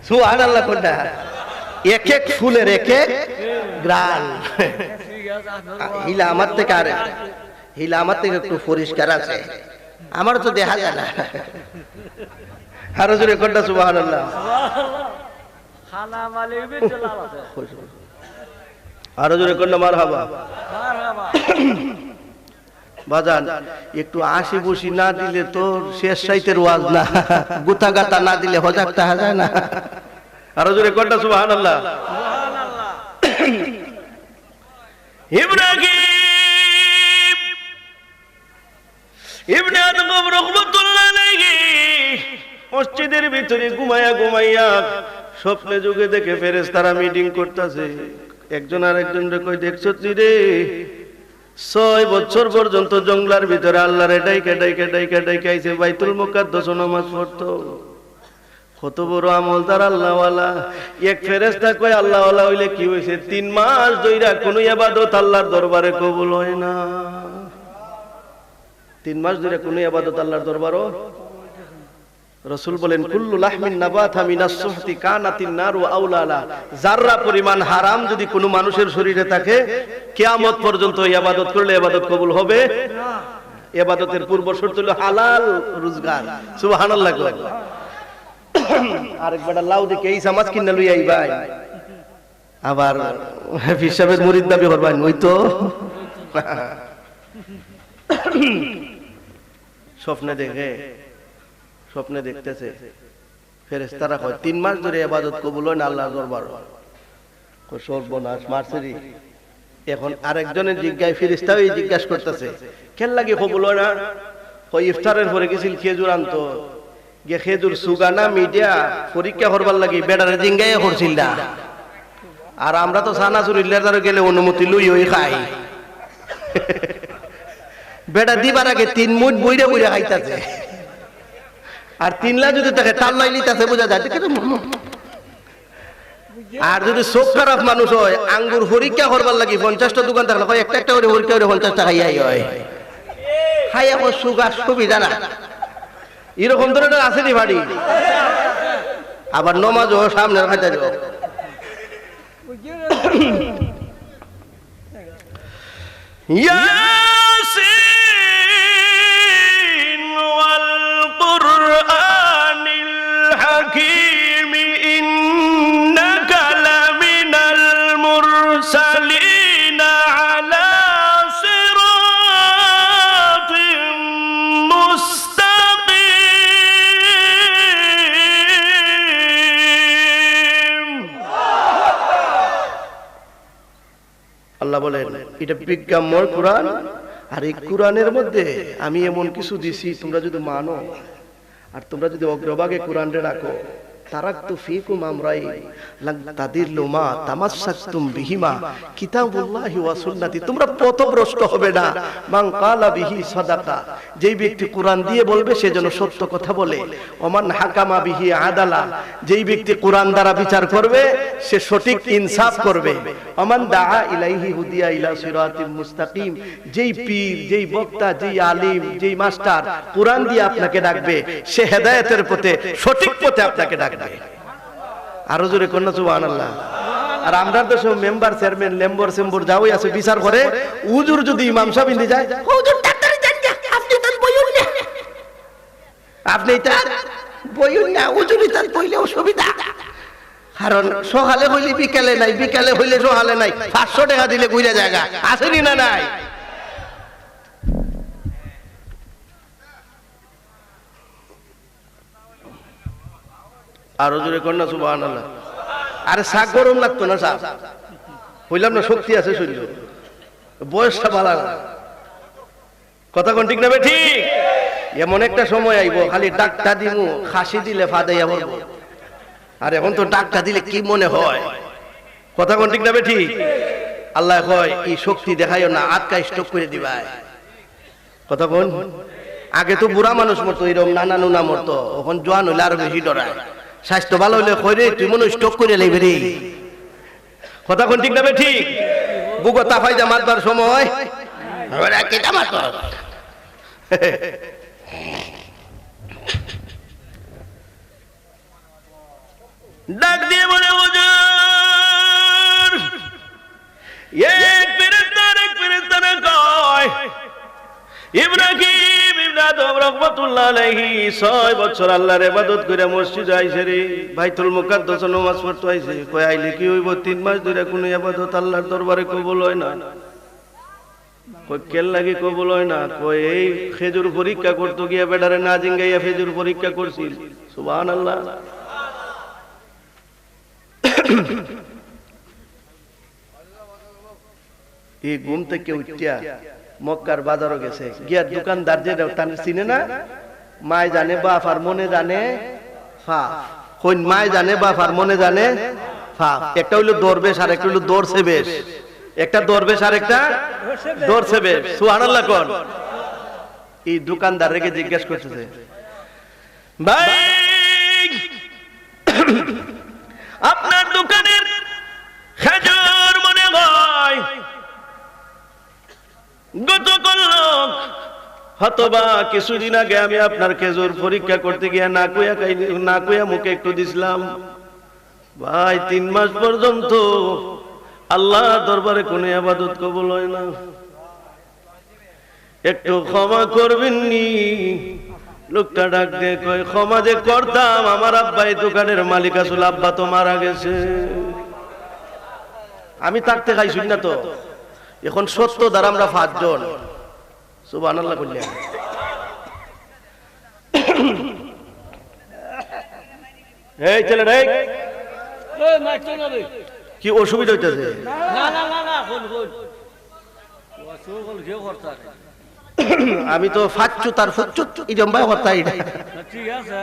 সুবহানাল্লাহ কোনটা, এক এক ফুলের এক এক গ্রান। হিলা আমার থেকে আর হিলা আমার থেকে একটু পরিষ্কার আছে, আমার তো দেখা যায় না। আরো জোরে কোনটা সুবহানাল্লাহ। আরো জোরে কোনটা মারহাবা। বাজান একটু আশি বসি না দিলে তো শেষ সাইতের ওয়াজ না, গুতা গাতা না দিলে হজাক তাহা যায় না। আরো জোরে কোনটা সুবহানাল্লাহ। ইব্রাহিম ইবনে আদম রাহমাতুল্লাহ আলাইহি মসজিদের ভিতরে ঘুমায়া ঘুমাইয়া স্বপ্নে যুগে দেখে ফেরেশতারা মিটিং করতেছে। একজন আরেকজনরে কই দেখছস রে, 6 বছর পর্যন্ত জঙ্গলার ভিতরে আল্লাহরে ডাইকা ডাইকা ডাইকা ডাইকা আইছে, বাইতুল মুকাদ্দাস নামাজ পড়তো, কত বড় আমলদার আল্লাহওয়ালা। এক ফেরেশতা কই আল্লাহওয়ালা হইলে কি হইছে, 3 মাস ধইরা কোনো ইবাদত আল্লাহর দরবারে কবুল হয় না। 3 মাস ধরে কোনো ইবাদত আল্লাহর দরবারও। রাসূল বলেন কুল্লু লাহমিন নাবাতা মিনাস সুহতি কানাতিন নারু আউলালা, যাররা পরিমাণ হারাম যদি কোনো মানুষের শরীরে থাকে, কিয়ামত পর্যন্ত ইবাদত করলে ইবাদত কবুল হবে না। ইবাদতের পূর্ব শর্ত হলো হালাল রোজগার। সুবহানাল্লাহ। আরেকবার লাউ দেখে এই সমাজ কিনা লই আই ভাই, আবার হিসাবের মুরিদ দাবি করবেন ওই তো। স্বপ্নে দেখে, স্বপ্নে দেখতেছে ফেরেশতারা কয় 3 মাস ধরে ইবাদত কবুল হয় না আল্লাহর দরবারে। কই সর্বনাশ মারছেরি। এখন আরেকজনের জিজ্ঞাসা ফেরেশতাও জিজ্ঞাসা করতেছে কেন লাগে কবুল হয় না। কই ইফতারের পরে গেছিল খেজুর আনতো, গে খেজুর সুগানা মিডিয়া পরীক্ষা করবার লাগি বেডারে জিঙ্গাইয়া করছিল না। আর আমরা তো সানাসুরিল্লার দ্বারা গেলে অনুমতি লই ওই খাই। বেডা দিবার আগে 3 মুঠ বইরা বইরা খাইতাছে, আর 3 লাখ যদি তাকে টাল্লাই লিতাছে বোঝা যায়। আর যদি চোখ খারাপ মানুষ হয়, আঙ্গুর পরীক্ষা করবার লাগি 50টা দোকান থাকলে একটা একটা করে পরীক্ষা করে 50 টাকা খাইয়াই হয়। খাইয়া সুগার সুবিধা না, এরকম ধরনের আছে নি বাড়ি। আবার নমাজও সামনে খাইতে যাও। ইয়াসিন ওয়াল কুরআনিল হাকীম ইন্নাকা লামিনাল মুরসালিন আলা সিরাতিন মুস্তাকিম। আল্লাহ বলেন এটা বিজ্ঞানময় কোরআন, আর এই কোরআনের মধ্যে আমি এমন কিছু দিছি তোমরা যদি মানো আর তোমরা যদি অগ্রভাগে কোরআনরে রাখো, তারাকতু ফীকুম আমরাইন লান তাদিল্লু মা তামাসসাকতুম বিহিমা কিতাবুল্লাহি ওয়া সুন্নতি। তোমরা পথভ্রষ্ট হবে না। মান ক্বালা বিহি সাদাকা, যেই ব্যক্তি কোরআন দিয়ে বলবে সে যেন সত্য কথা বলে। ওমান হাকামা বিহি আদালা, যেই ব্যক্তি কোরআন দ্বারা বিচার করবে সে সঠিক ইনসাফ করবে। ওমান দাআ ইলাইহি হুদিয়া ইলা সিরাতিম মুস্তাকিম, যেই পীর, যেই বক্তা, যেই আলিম, যেই মাস্টার কোরআন দিয়ে আপনাকে ডাকবে সে হেদায়েতের পথে, সঠিক পথে আপনাকে ডাকবে। আরো জোরে কন্যা সুবহানাল্লাহ। আর আমরা তো সব মেম্বার চেয়ারম্যান লেম্বর সেম্বর যাওই আছে বিচার করে, হুজুর যদি ইমাম সাহেব ইন্দি যায়, হুজুর ডাক্তারি জান না, আপনি তো বইউন না, আপনি তার বইউন না, হুজুরই তার বইলে অসুবিধা। কারণ সকালে হইলে বিকালে নাই, বিকালে হইলে সকালে নাই, 500 টাকা দিলে কইরা জায়গা আসেনি না নাই। আরো জোরে কন্যা সুবহানাল্লাহ। আরে শাক গরম লাগতো না, শাক হইলাম না, শক্তি আছে শরীরে। বয়সটা ভালো না। কথা কোন ঠিক না ঠিক? এমন একটা সময় আইব খালি ডাকটা দিমু, খাসি দিলে ফাদাইয়া বলবো। আর এখন তো ডাকটা দিলে কি মনে হয়? কথা কোন ঠিক না ঠিক? আল্লাহ কয় এই শক্তি দেখাইও না, আটকা স্টক করে দিবা। কথা কোন? আগে তো বুড়া মানুষ মরতো, এরকম নানা নুনা মরতো, এখন জোয়ান হইলে আরো বেশি ডরায়। স্বাস্থ্য ভালো হইলে কই রে তুই মনে স্টক করে লাইবে রে। কথা কোন ঠিক না ঠিক? বুকো তাফাই যা মারবার সময় ওরা কেটা মারতো। ডাক দিয়ে বলে হুজুর, এক ফেরেশতা না কয় ইব্রাহিম ইবনে আদম রাহমাতুল্লাহ আলাইহি 6 বছর আল্লাহর ইবাদত করে মসজিদে আইছে রে, বাইতুল মুকাদ্দাস নামাজ পড়তে আইছে। কয় আইলে কি হইব? 3 মাস ধরে কোনো ইবাদত আল্লাহর দরবারে কবুল হয় না। কই কেল লাগি কবুল হয় না? কই এই খেজুর পরীক্ষা করতে গিয়া বেডারে না জিঙ্গাইয়া খেজুর পরীক্ষা করছিল। সুবহানাল্লাহ। এই ঘুম থেকে উঠিয়া মক্কার বাজারও গেছে, গিয়া দোকানদার যে তার চিনে না, মায় জানে বাপ আর মনে জানে ফাপ। কোন মায় জানে বাপ আর মনে জানে ফাপ। একটা হইলো দরবেশ আর একটা হইলো দরছে বেশ। একটা দরবেশ আর একটা দরছে বেশ। সুবহানাল্লাহ কোন? এই দোকানদার রেগে জিজ্ঞেস করতেছে, ভাই আপনার দোকানের খেজুর মনে হয় গতকাল হতবা কিছুদিন আগে আমি আপনার খেজুর পরীক্ষা করতে গিয়া না কইয়া মুখে একটু দিছিলাম। ভাই 3 মাস পর্যন্ত আল্লাহ দরবারে কোনো ইবাদত কবুল হয় না, একটু ক্ষমা করবেননি? লোকটা ডাক দিয়ে কয়, ক্ষমা যে করতাম, আমার আব্বাই দোকানের মালিক আসলে, আব্বা তো মারা গেছে, আমি থাকতে খাইছি না তো। এখন সত্য দ্বারা আমরা 5 জন। সুবহানাল্লাহ বললেন। এই ছেলে রে, কি অসুবিধা হইতেছে? আমি তো ফাচ্চু তার ফুচ্চু ইজম ভাই কথা এটা ঠিক আছে।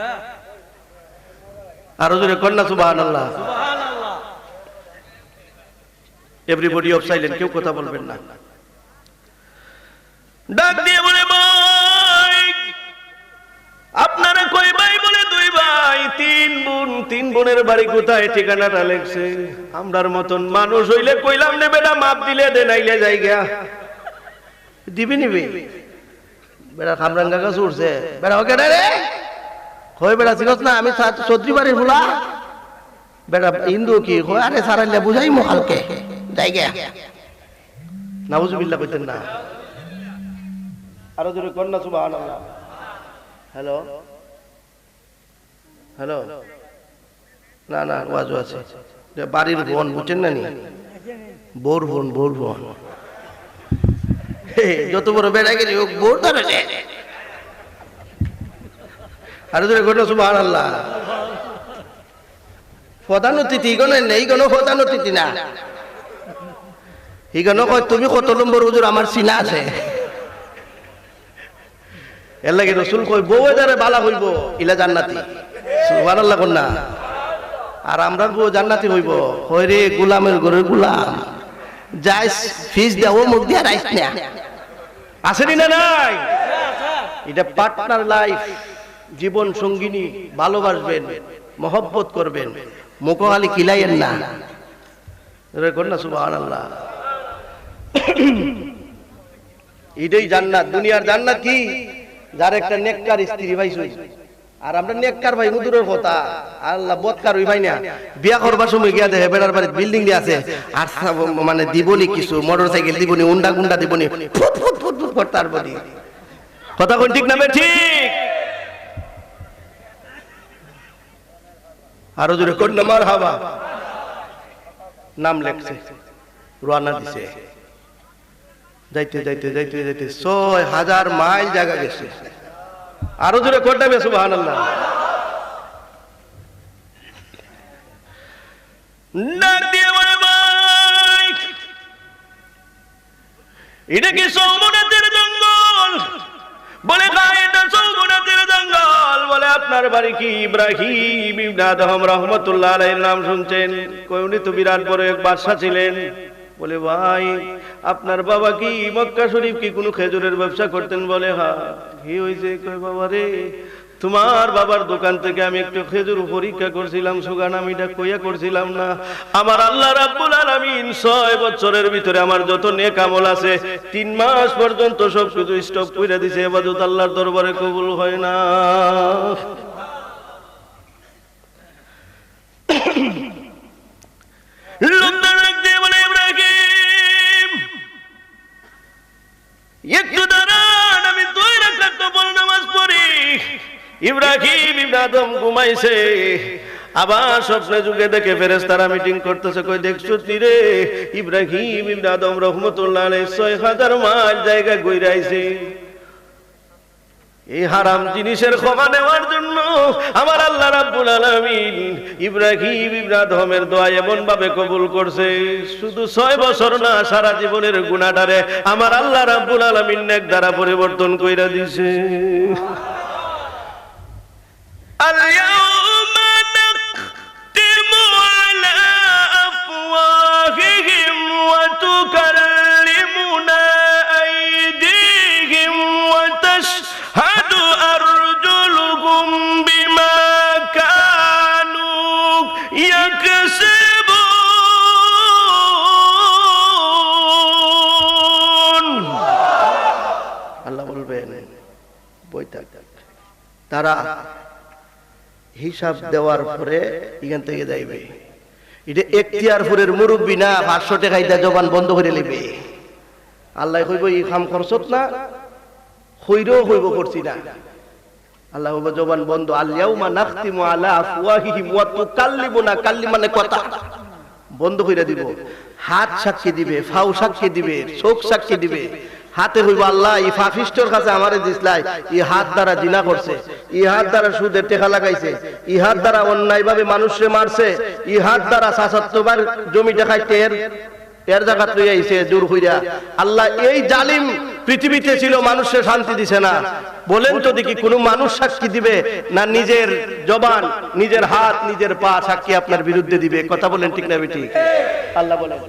আরো জোরে কন্যা সুবহানাল্লাহ। এভরিবডি অফ সাইলেন্ট, কেউ কথা বলবেন না। ডাক দিয়ে বলে, ভাই আপনারা কই ভাই? বলে 2 ভাই 3 বোন। 3 বোনের বাড়ি কোথায়? ঠিকানাটা লেখছে। আমরার মতন মানুষ হইলে কইলাম নে বেটা মাপ দিলে দে, নাইলে জায়গা দিবি নিবি। বেটা খামরাঙ্গা গাছ উঠছে, বেটা ওকে রে কই বেটা চিনস না আমি চৌধুরী বাড়ির ফুলা। বেটা হিন্দু কি কই? আরে সারাইলে বুঝাই মহালকে জায়গা। নাউজুবিল্লাহ কইতেন না। আরো জোরে কন্যা সুবহানাল্লাহ। হ্যালো হ্যালো, না না ওয়াজ আছে। বাড়ির বোন বুঝছেন না নি? বোর বোন, বোর বোন। যত বড় বেড়া গেলি ও বোর ধরে। আরো জোরে কন্যা সুবহানাল্লাহ। প্রধান অতিথি ইগনে নেই, ইগনো প্রধান অতিথি না। ইগনো কয় তুমি কত নম্বর হুজুর? আমার চিনা আছে। এর লাগে রাসূল কয় বউ এদারে বালা হইব ইলা জান্নাতি। সুবহানাল্লাহ কন্যা। আর আমরা বউ জান্নাতি হইব কয় রে গোলামের ঘরের গোলাম, যাইস ফিস দাও মুখ দিয়া রাইস না। আসেনি না নাই? এটা পার্টনার লাইফ, জীবন সঙ্গিনী। ভালোবাসবেন, মহব্বত করবেন, মুখখালি কিলাইয়েন না। কন্যা সুবহানাল্লাহ। এটাই জান্নাত। দুনিয়ার জান্নাত কি? যার একটা নেককার স্ত্রী ভাই। আর আমরা নেককার ভাই মুদুরের কথা, আল্লাহ বদকার হই ভাই না। বিয়া করবার সময় গিয়া দেখে বেড়ার বাড়ি বিল্ডিং দিয়ে আছে, আর মানে দিবনি কিছু মোটরসাইকেল দিবনি, উন্ডা গুন্ডা দিবনি, ফুট ফুট ফুট ফুট করতে আর বলি। কথা কোন ঠিক না ঠিক? আরো জোরে কন্যা মারহাবা। নাম লেখছে, রওনা দিছে। যাইতে যাইতে যাইতে যাইতে 6000 মাইল জায়গা গেছে। আরো জোরে কন্যা সুবহানাল্লাহ। ডাক দিয়ে বলে, ভাই এটা কি সৌমনাথের জঙ্গল? বলে হ্যাঁ, এটা সৌমনাথের জঙ্গল। বলে আপনার বাড়ি কি ইব্রাহিম ইবনে আদম রাহমাতুল্লাহ আলাইহির নাম শুনছেন? কই উনি তো বিরাট বড় এক বাদশা ছিলেন। বলে ভাই আপনার বাবা কি মক্কা শরীফ কি কোনো খেজুরের ব্যবসা করতেন? বলে হ্যাঁ। কি হয়েছে? কই বাবা রে, তোমার বাবার দোকান থেকে আমি একটু খেজুর পরীক্ষা করছিলাম, সুগান আমি এটা কইয়া করছিলাম না। আমার আল্লাহ রাব্বুল আলামিন 6 বছরের ভিতরে আমার যত নেক আমল আছে 3 মাস পর্যন্ত সব কিছু স্টপ কইরা দিয়েছে। ইবাদত আল্লাহর দরবারে কবুল হয় না। লোকদের দেখতে বলে ইব্রাহিম একটু দাঁড়ান, আমি 2 রাকাত নফল নামাজ পড়ি। ইব্রাহিম ইবনে আদম ঘুমাইছে, আবার স্বপ্নে যুগে দেখে ফেরেশতারা মিটিং করতেছে। কই দেখছো রে? ইব্রাহিম ইবনে আদম রাহমাতুল্লাহ আলাইহি 6000 মাইল জায়গা ঘুরাইছে এই হারাম জিনিসের ক্ষমা নেওয়ার জন্য। আমার আল্লাহ রাব্বুল আলামিন ইব্রাহিম ইবনে আদমের দোয়া এমন ভাবে কবুল করছে, শুধু 6 বছর না, সারা জীবনের গুনাহটারে আমার আল্লাহ রাব্বুল আলামিন নেক দ্বারা পরিবর্তন কইরা দিয়েছে। اليوم نختم على أفواههم وتكلمنا أيديهم وتشهد أرجلهم بما كانوا يكسبون। আল্লাহ বলবেন বইটা তারা হিসাব দেওয়ার পরে এখান থেকে যাইবে। এটা এখতিয়ারপুরের মুরব্বী না 500 টাকা ইদা জবান বন্ধ করে নেবে। আল্লাহ কইব এই কাম করছত না, কইরো কইব করছি না। আল্লাহ কইব জবান বন্ধ। আল ইয়াউমা নাখতিমু আলা আফওয়াহিহিম ওয়া তুকাল্লিমুনা, কাল্লিম মানে কথা, বন্ধ কইরা দিব। হাত সাক্ষী দিবে, ফাও সাক্ষী দিবে, চোখ সাক্ষী দিবে। হাতে হইব আল্লাহ এই ফাফিস্টর কাছে আমারে দিছলাই, এই হাত দ্বারা জিনা করছে, এই হাত দ্বারা সুদের টাকা লাগাইছে, এই হাত দ্বারা অন্যায় ভাবে মানুষকে মারছে, এই হাত দ্বারা ৭৭ বার জমিটা খাইতে এর জায়গা লই আইছে দূর হইরা। আল্লাহ এই জালিম পৃথিবীতে ছিল, মানুষের শান্তি দিছে না। বলেন তো দেখি কোন মানুষ সাক্ষী দিবে না নিজের জবান, নিজের হাত, নিজের পা সাক্ষী আপনার বিরুদ্ধে দিবে? কথা বলেন ঠিক না বেঠিক? আল্লাহ বলেন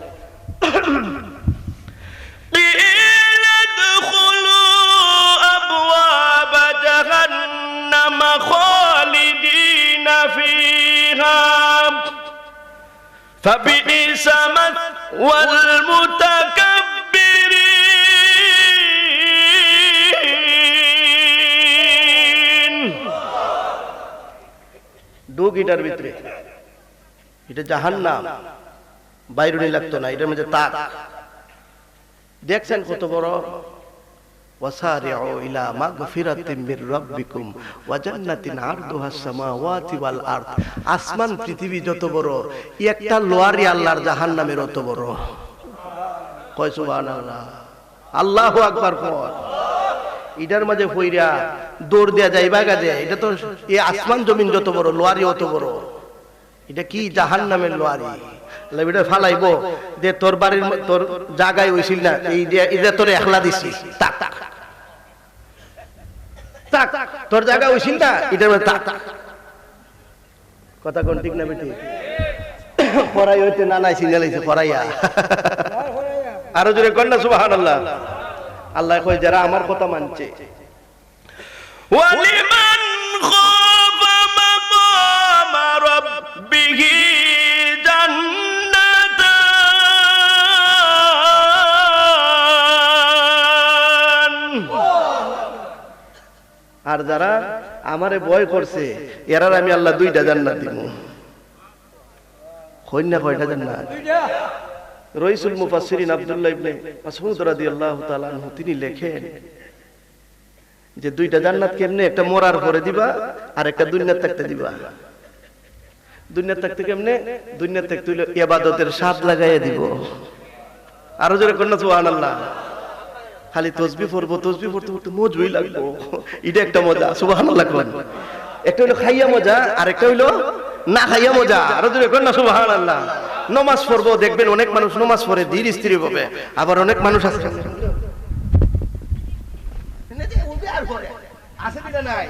خالدين فيها فبئس مثوى المتكبرين। ডুগিটার ভিতরে এটা জাহান্নাম, বাইরুনি লাগতো না, এটার মধ্যে তাক। দেখছেন কত বড়? وسارعوا إلى مغفرة من ربكم وجنة عرضها السماوات والأرض। আসমান পৃথিবী যত বড়, একটা লোয়ারি আল্লাহর জাহান্নামের অত বড়। কয় সুবহানাল্লাহ, আল্লাহু আকবার কর। এটার মাঝে কইরা দৌড় দেয়া যাইবা গাজে, এটা তো এই আসমান জমিন যত বড়, লোয়ারি অত বড়। এটা কি জাহান্নামের লোয়ারি? এটা ফালাইবো যে তোর বাড়ির তোর জায়গায় হইছিল না, এই যে তোর একলা দিছি, তাক তাক তাক, তোর জায়গা হইছিল না, এটার মধ্যে তাক। কথা কোন ঠিক না বেটি? পড়াই হইতে না নাই সিঙ্গালাইছে পড়াইয়া। আরো জোরে কর না সুবহানাল্লাহ। আল্লাহ কয় যারা আমার কথা মানছে। ওয়ালিমান খাফা মাকামা রাব্বিহি আর যারা আমারে ভয় করছে এরার আমি আল্লাহ 2টা জান্নাত দিব। কয়টা জান্নাত? রাইসুল মুফাসসিরিন আব্দুল্লাহ ইবনে মাসউদ রাদিয়াল্লাহু তাআলা আনহু তিনি লেখেন যে 2টা জান্নাত কেমনে? একটা মরার পরে দিবা আর একটা দুনিয়াতে থাকতে দিবা। দুনিয়াতে থাকতে কেমনে? দুনিয়াতে থাকতে হইলো ইবাদতের স্বাদ লাগাইয়া দিব। আরো জোরে কন্না সুবহানাল্লাহ। খালি তসবিহ পড়বো, তসবিহ পড়তে পড়তে মজবুই লাগবো, এটা একটা মজা। সুবহানাল্লাহ কোন একটা হইলো খাইয়া মজা, আর একটা হইলো না খাইয়া মজা। আরো জোরে কোন না সুবহানাল্লাহ। নামাজ পড়বো, দেখবেন অনেক মানুষ নামাজ পড়ে ধীর স্থির ভাবে, আবার অনেক মানুষ আছে আসেনি না নাই?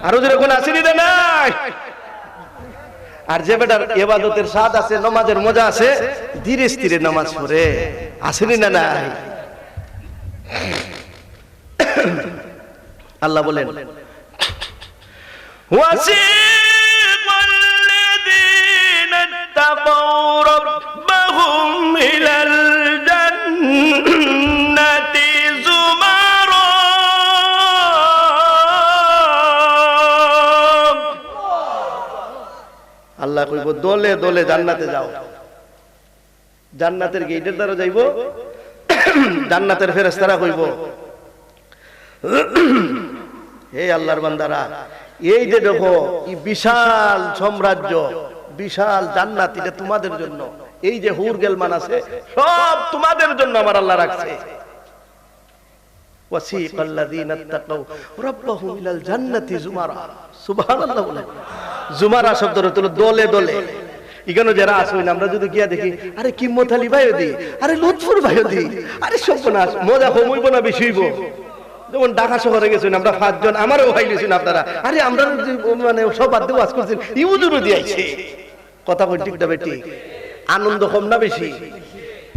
আরো যেরকম আসেনি না নাই? আর যে বেটার ইবাদতের স্বাদ আছে, নামাজের মজা আছে, ধীরে স্থিরে নামাজ পড়ে, আসেনি না নাই? আল্লাহ বলেন ওয়াসিকাল্লাযীনা ইত্তাকাউ রাব্বাহুম ইলাল জান্নাতি যুমারা। আল্লাহ কইব দলে দলে জান্নাতে যাও। জান্নাতের গেটের দ্বারা যাইব, জান্নাতের ফেরেশতারা কইব হে আল্লাহর বান্দারা, এই যে দেখো এই বিশাল সাম্রাজ্য, বিশাল জান্নাত, এটা তোমাদের জন্য। এই যে হুর গেলমান আছে সব তোমাদের জন্য আমার আল্লাহ রাখছে। ওয়াসিকাল্লাযীনা ইত্তাকাউ রাব্বাহুম ইলাল জান্নাতি যুমারা। সুবহানাল্লাহ বলে যুমারা শব্দের অর্থ হলো দলে দলে। এখানে যারা আসেন আমরা যদি গিয়া দেখি, আরে কিম্মত আলী ভাইও দি, আরে লুৎফুর ভাইও দি, আরে সর্বনাশ, মজা কমইব না বেশি হইব। যেমন ঢাকা শহরে গেছেন আমরা 5 জন, আমারও ভাই গেছেন আপনারা, আরে আমরা মানে সব বাদ দিয়ে ওয়াজ করছেন, ইউজুরও দিয়েছে। কথা কই ঠিক না বেটি? আনন্দ কম না বেশি?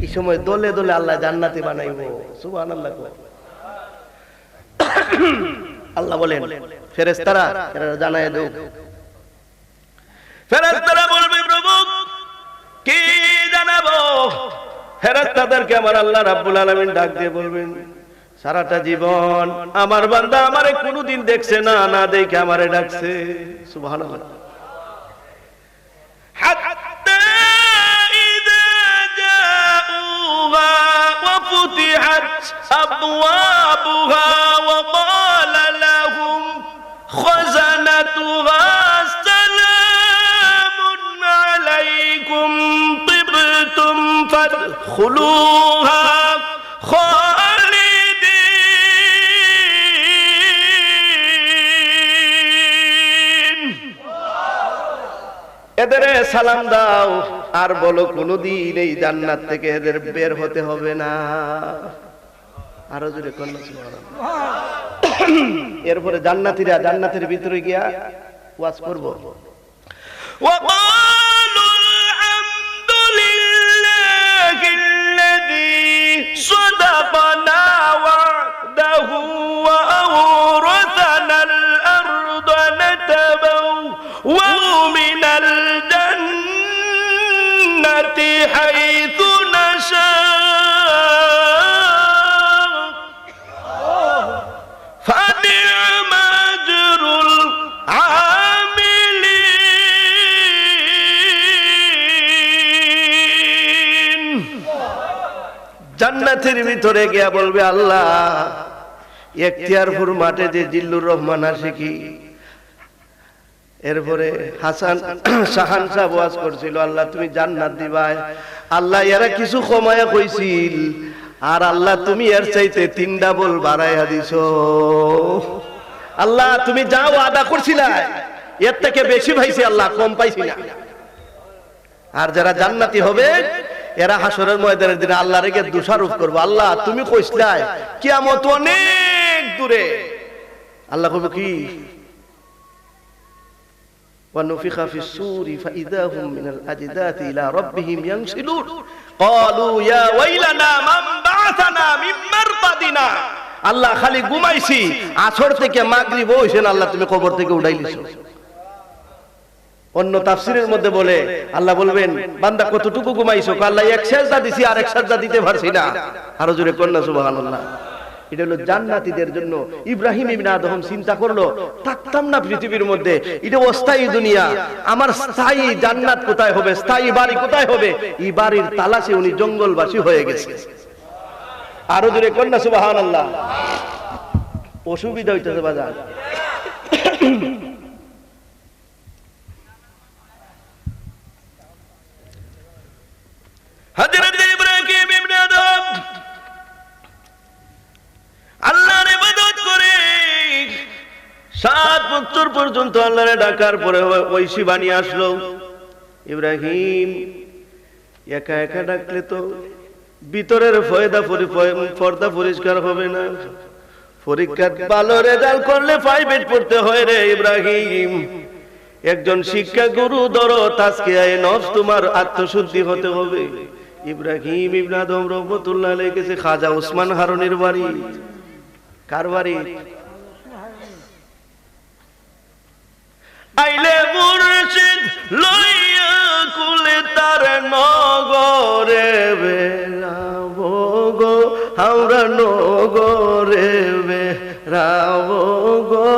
এই সময় দলে দলে আল্লাহ জান্নাতি বানাইব। সুবহানাল্লাহ। আল্লাহ বলেন ফেরেশতারা এরা জানায় দাও। ফেরেশতারা বলবে প্রভু কি জানাবো? ফেরেশতাদেরকে আমার আল্লাহ রাব্বুল আলামিন ডাক দিয়ে বলবেন, সারাটা জীবন আমার বান্দা আমারে কোনদিন দেখছে না, না দেখে আমারে ডাকছে। সুবহানাল্লাহ। হাত্তা ইযা জাউহা ওয়া ফুতিহাত আবওয়াবুহা ওয়া ক্বালা লাহুম খাযানাতুহা সালামুন আলাইকুম তিবতুম ফাদখুলুহা এদের সালাম দাও আর বলো কোনদিন এই জান্নাত থেকে এদের বের হতে হবে না। আরো জোরে কন্যা সুবহানাল্লাহ। এরপরে জান্নাতীরা জান্নাতের ভিতরে গিয়া ওয়াজ করব, ওয়াকালুল হামদুলিল্লাহিল্লাযী সাদাকানা ওয়া'দাহু ওয়া আওরাসানাল আরদা নাতাবাওয়া মিনাল জান্নাতি হাইথু নাশা ফানি'মা আজরুল আমিলিন। জান্নাতের ভিতরে গিয়া বলবে আল্লাহ, এখতিয়ারপুর মাঠে যে জিল্লুর রহমান আশিকি, এরপরে হাসান শাহান সাহেব ওয়াজ করছিল, আল্লাহ তুমি জান্নাত দিবাই। আল্লাহ এরা কিছু কমায়া কইছিল, আর আল্লাহ তুমি এর চাইতে 3 ডাবল বাড়াইয়া দিছো। আল্লাহ তুমি যাও আদা করছিলা, এর থেকে বেশি পাইছি আল্লাহ, কম পাইছি না। আর যারা জান্নাতি হবে এরা হাসরের ময়দানের দিনে আল্লাহর কে দোষারোপ করবে, আল্লাহ তুমি কইছলাই কিয়ামত অনেক দূরে। আল্লাহ কইবে কি, ونفخ في الصور فإذا هم من الأجداث إلى ربهم ينسلون قالوا يا ويلنا من بعثنا من مرقدنا। আল্লাহ খালি ঘুমাইছি, আসর থেকে মাগরিব হইছেন, আল্লাহ তুমি কবর থেকে উঠাইলিছো। অন্য তাফসীরের মধ্যে বলে আল্লাহ বলবেন বান্দা কতটুকু ঘুমাইছো? আল্লাহ এক সেজদা দিছি, আর এক সেজদা দিতে পারছি না। আরো জোরে কন্যা সুবহানাল্লাহ। এটা হলো জান্নাতীদের জন্য। ইব্রাহিম ইবনে আদম চিন্তা করলো, থাকতাম না পৃথিবীর মধ্যে, এটা অস্থায়ী দুনিয়া, আমার স্থায়ী জান্নাত কোথায় হবে, স্থায়ী বাড়ি কোথায় হবে? এই বাড়ির তালাশে উনি জঙ্গলবাসী হয়ে গেছে। আরো জোরে কন্যা সুবহানাল্লাহ। অসুবিধা হইতেছে বাজার। হযরত ইব্রাহিম ইবনে আদম আল্লাহর ইবাদত করে 7 বছর পর্যন্ত আল্লাহরে ডাকার পরে ঐশী বাণী আসলো। ইব্রাহিম একা একা ডাকলে তো ভিতরের পর্দা পরিষ্কার হবে না, পরীক্ষার ভালো রেজাল্ট করলে প্রাইভেট পড়তে হয় রে ইব্রাহিম। একজন শিক্ষা গুরু ধরো, তাজকিয়ায়ে নফস, তোমার আত্মশুদ্ধি হতে হবে। ইব্রাহিম ইবনে আদম রহমাতুল্লাহ আলাইহি গেছে খাজা ওসমান হারুনির বাড়ি। কার বাড়ি? আইলে মুর্শিদ লইয়া কুলে তার নগরে বেরাবো গো, আমরা নগরে বেরাবো গো,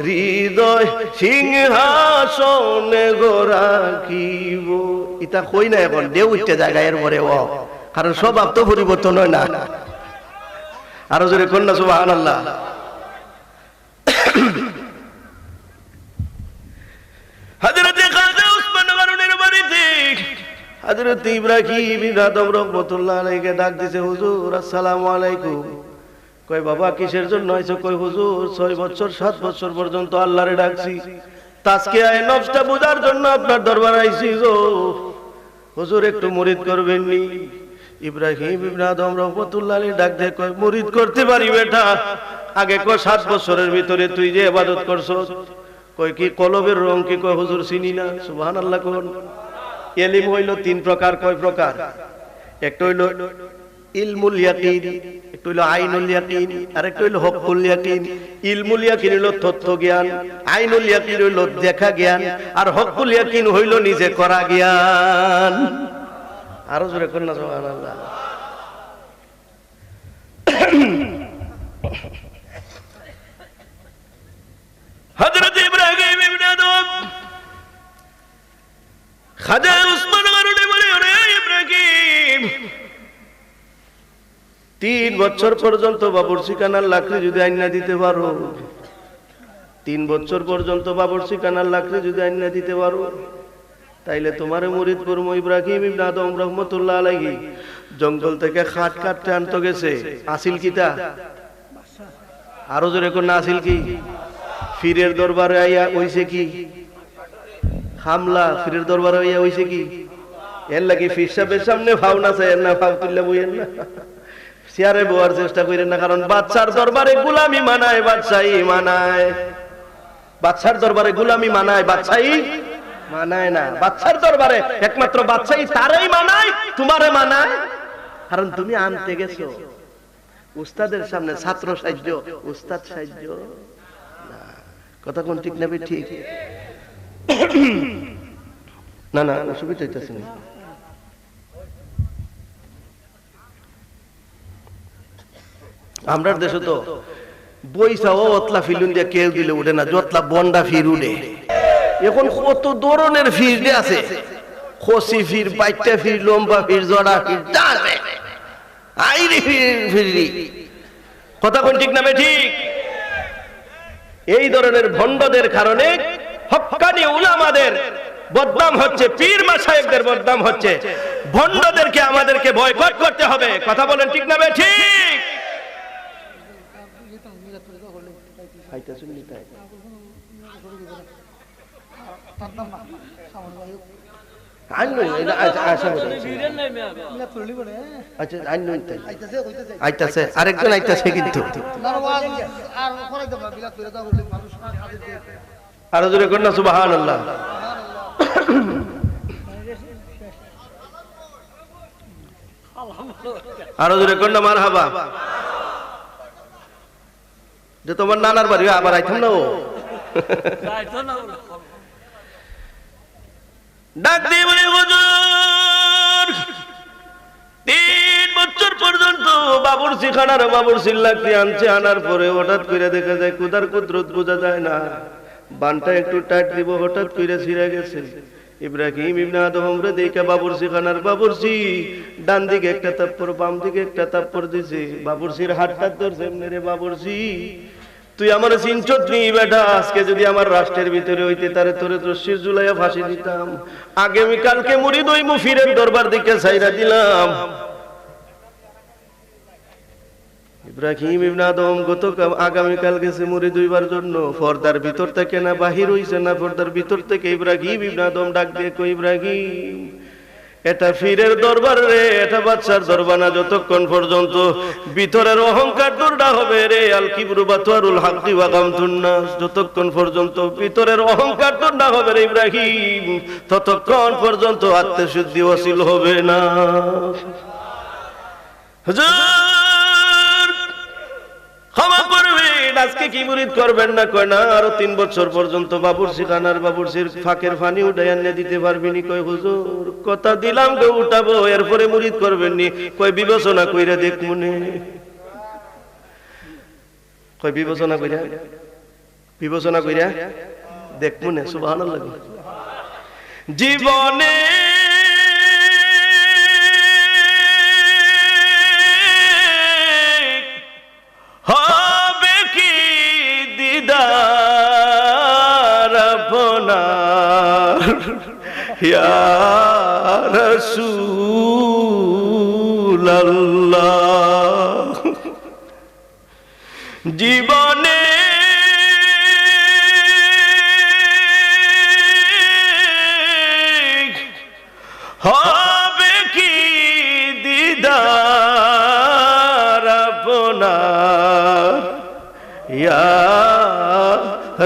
হৃদয় সিংহাসনে গো রাখিব। ইতা কই না এখন দেউ উঠতে জায়গা এর পরে ও, কারণ স্বভাব তো পরিবর্তন হয় না। আরো জোরে কন্যা সুবহানাল্লাহ। হযরত খাজা ওসমান হারুনের বাড়িতে হযরত ইব্রাহিম ইবনে আদম রাহমাতুল্লাহ আলাইহি ডাক দিছে, হুজুর আসসালামু আলাইকুম। কয় বাবা কিসের জন্য আইছো? কয় হুজুর 6 বছর 7 বছর পর্যন্ত আল্লাহরে ডাকছি, তাজকিয়ায়ে নফসটা বুঝার জন্য আপনার দরবারে আইছি গো হুজুর, একটু মুরিদ করবেন নি? ইব্রাহিম ইবনে আদম রাহমাতুল্লাহ আলাইহি ডাক দিয়ে কয় মুরিদ করতে পারি বেটা, আগে কয় 7 বছরের ভিতরে তুই যে ইবাদত করছস, কয় কি কলবের রং কি? কয় হুজুর চিনি না। সুবহানাল্লাহ কোন। ইলম হইল 3 প্রকার। কয় প্রকার? একটা হইল ইলমুল ইয়াকিন, একটা হইল আইনুল ইয়াকিন, আর একটা হইল হকুল ইয়াকিন। ইলমুল ইয়াকিন হইল তত্ত্ব জ্ঞান, আইনুল ইয়াকিন হইল দেখা জ্ঞান, আর হকুল ইয়াকিন হইল নিজে করা জ্ঞান। আরো জোরে কোন না সুবহানাল্লাহ। হযরত ইব্রাহিম ইবনে আদম খাজা ওসমান হারুনি বলে, ওরে ইব্রাহিম 3 বছর পর্যন্ত বাবুরচি কানার লাকড়ি যদি আইনা দিতে পারো, 3 বছর পর্যন্ত বাবুরচি কানার লাকড়ি যদি আইনা দিতে পারো, তাইলে তোমারে মুরিদ করবো। ইব্রাহিম ইবনে আদম রাহমাতুল্লাহ আলাইহি জঙ্গল থেকে খাট কাটতে আনতে গেছে। আসিল কিতা? আরো জোরে কোন আসিল কি? ফিরের দরবারে আইয়া হইছে কি? হামলা। ফিরের দরবারে আইয়া হইছে কি? এর লাগি ফির সাহেবের সামনে ভাও না চাই না, ভাও তুললে বইয়েন না, চেয়ারে বওয়ার চেষ্টা করেন না, কারণ বাদশার দরবারে গোলামি মানায়, বাদশাহী মানায়। বাদশার দরবারে গোলামি মানায়, বাদশাহী মানায় না। বাদশার দরবারে একমাত্র বাদশাহী তারই মানায়, তোমারে মানায়, কারণ তুমি আনতে গেছো। উস্তাদের সামনে ছাত্র সাহায্য, উস্তাদ সাহায্য। কথা কোন ঠিক নেবে? ঠিক না? না অসুবিধা হইতেছে না। আমরার দেশে তো বইসা ও অতলা ফিলুন দিয়ে কেউ দিলে উঠে না, যতলা বন্ডা ফির উঠে। এখন কত ধরনের ফির আছে, খসি ফির, বাইটা ফির, লম্বা ফির, জড়া ফির, আইরি ফির। কথা কোন ঠিক নেবে? ঠিক। এই ধরনের ভণ্ডদের কারণে হক্কানি উলামাদের বদনাম হচ্ছে, পীর মাশায়েখদের বদনাম হচ্ছে। ভণ্ডদেরকে আমাদেরকে বয়কট করতে হবে। কথা বলেন ঠিক না? ঠিক। আরেকজন আইতাছে কিন্তু আরো জোরে কন্যা সুবহানাল্লাহ। আরো জোরে কন্যা মারহাবা। যে তোমার নানার বাড়ি আবার আইতাম না, ও ডাক দিয়ে বলে হুজুর 3 বছর পর্যন্ত বাবুরচি খানার বাবুরচির লাকড়ি আনছে, আনার পরে হঠাৎ করে দেখা যায় কুদার কুদরত বোঝা যায় না, বানটা একটু টাইট দিব, হঠাৎ করে ছিঁড়ে গেছে। ইব্রাহিম ইবনে আদম রে দেখে বাবুরচি খানার বাবুরচি ডান দিকে একটা তাপ্পর, বাম দিকে একটা তাপ্পর দিছে। বাবুরচির হাতটা ধরছে, রে বাবুরচি তুই আমার চিনচত নি বেটা, আজকে যদি আমার রাষ্ট্রের ভিতরে হইতে তারে তোরে রশির ঝুলাইয়া ফাঁসি দিতাম, আগামীকালকে মুরিদ ওই মুফিরের দরবার দিকে ছাইরা দিলাম। ইব্রাহিম ইবনে আদম আগামীকাল গেছে মুরিদ হইবার জন্য, পর্দার ভিতর থেকে না বাহির হইছে না, পর্দার ভিতর থেকে ইব্রাহিম ইবনে আদম ডাক দিয়ে কই, ইব্রাহিম এটা ফিরের দরবার রে, এটা বাচ্চার দরবার না। যতক্ষণ পর্যন্ত ভিতরের অহংকার দূর না হবে রে, আল কিবরু বাতওয়ারুল হাক্কি ওয়া গামতুন নাস, যতক্ষণ পর্যন্ত ভিতরের অহংকার দূর না হবে রে ইব্রাহিম, ততক্ষণ পর্যন্ত আত্মশুদ্ধি হাসিল হবে না। হুজুর ক্ষমা করবেন, আজকে কি মুরিদ করবেন না? কয় না, আরো 3 বছর পর্যন্ত বাবুর্চি খানার বাবুর্চির ফাঁকের পানি উঠাই আনিয়ে দিতে পারবি নি? কয় হুজুর কথা দিলাম গো উঠাবো, এরপরে মুরিদ করবেন নি? কয় বিবেচনা কইরা দেখ মনে, কয় বিবেচনা কইরা দেখ মনে। সুবহানাল্লাহ। জীবনে হবে কি দিদার আপনার ইয়া রাসূলুল্লাহ। জীবনে হবে কি দিদার আপনার ইয়া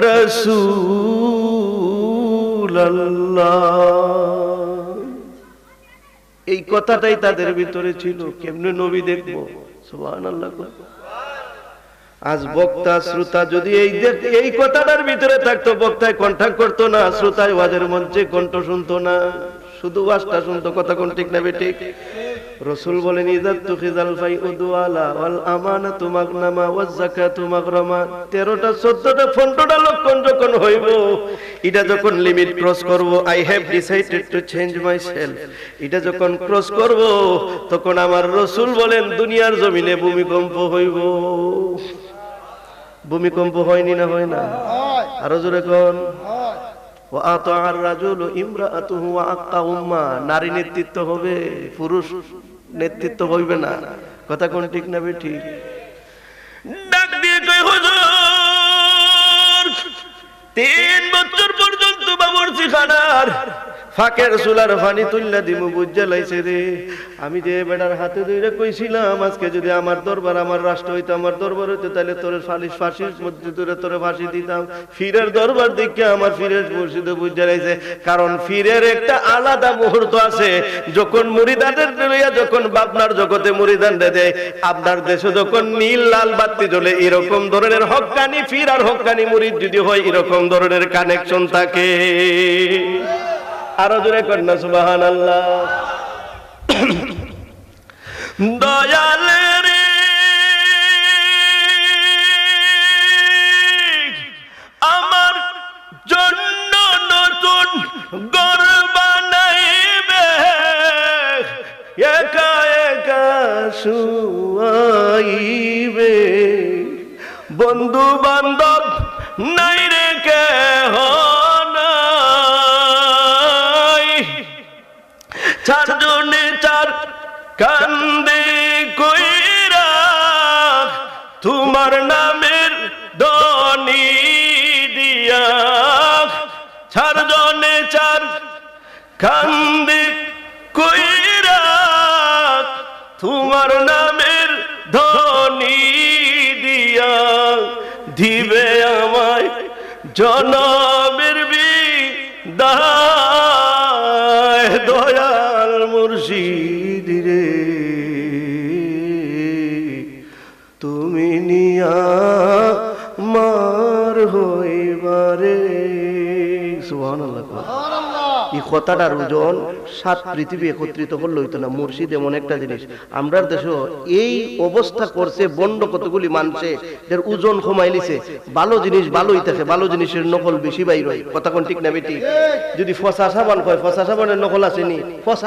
রাসূলুল্লাহ। এই কথাটাই তাদের ভিতরে ছিল, কেমনে নবী দেখবো। সুবহানাল্লাহ। আজ বক্তা শ্রোতা যদি এই কথাটার ভিতরে থাকতো, বক্তায় কণ্ঠাক করতো না, শ্রোতায় ওয়াজের মঞ্চে কণ্ঠ শুনতো না, শুধু ওয়াজটা শুনতো। কথা কোন ঠিক না বেঠিক? রাসূল বলেন ইযাত তুখিজাল ফাইউদু আলা ওয়াল আমানাতু মাগনামা ওয়াজ যাকাতু মাগরামা। 13টা 14টা 15টা লক্ষণ যখন হইব, এটা যখন লিমিট ক্রস করব, I have decided to change my self, এটা যখন ক্রস করব, তখন আমার রাসূল বলেন দুনিয়ার জমিনে ভূমিকম্প হইব। ভূমিকম্প হয়নি না? হয় না? আরো জোরে কোন। নারী নেতৃত্ব হবে, পুরুষ নেতৃত্ব হইবে না। কথা কোন ঠিক না বেঠিক? ডাক দিয়ে কই হুজুর 3 বছর পর্যন্ত বাবুর্চি খানার ফাঁকের চুলার পানি তুললা দিমু বুঝা লাইছে রে। আমি যে বেড়ার হাতে ধরে কইছিলাম আজকে যদি আমার দরবার, আমার রাষ্ট্র হইতো, আমার দরবার হইতো, তাহলে তোর ফাঁসির মধ্যে তোরে ফাঁসি দিতাম। ফিরের দরবার দেখে আমার ফিরের মসজিদে বুঝা লাইছে। কারণ ফিরের একটা আলাদা মুহূর্ত আছে, যখন মুরিদাদের লইয়া যখন বাপনার জগতে মুরিদানরে দেয়, আপনার দেশে যখন নীল লাল বাতি জ্বলে, এরকম ধরনের হক্কানি ফির আর হক্কানি মুরিদ যদি হয়, এরকম ধরনের কানেকশন থাকে। আরো জোরে কন্যা সুবহানাল্লাহ। দয়াল রে আমার জন্য নতুন ঘর বানাইবে, একা একা শুয়াইবে, বন্ধু বান্ধব নাই রে কেহ, চারজনে চার কান্দে কইরা তোমার নামের ধনী দিয়া, চারজনে চার কান্দে কইরা তোমার নামের ধনী দিয়া, দিবে আমায় জনমের বিদায়। দয়াল মুর্শিদ রে তুমি নিয়া মার হইবারে। সুবহানাল্লাহ। এই কথাটার ওজন 7 পৃথিবী একত্রিত করলে হইতো না। মুর্শিদ এমন একটা জিনিস, আমরার দেশে এই অবস্থা করছে, বন্ড কতগুলি মানছে, এর ওজন কমাইলিছে। ভালো জিনিস ভালোই থাকে, ভালো জিনিসের নকল বেশি বাইর হয়। কথা কোন ঠিক না বেটি? যদি ফসা সাবান কয়, ফসা সাবানের নকল আসেনি।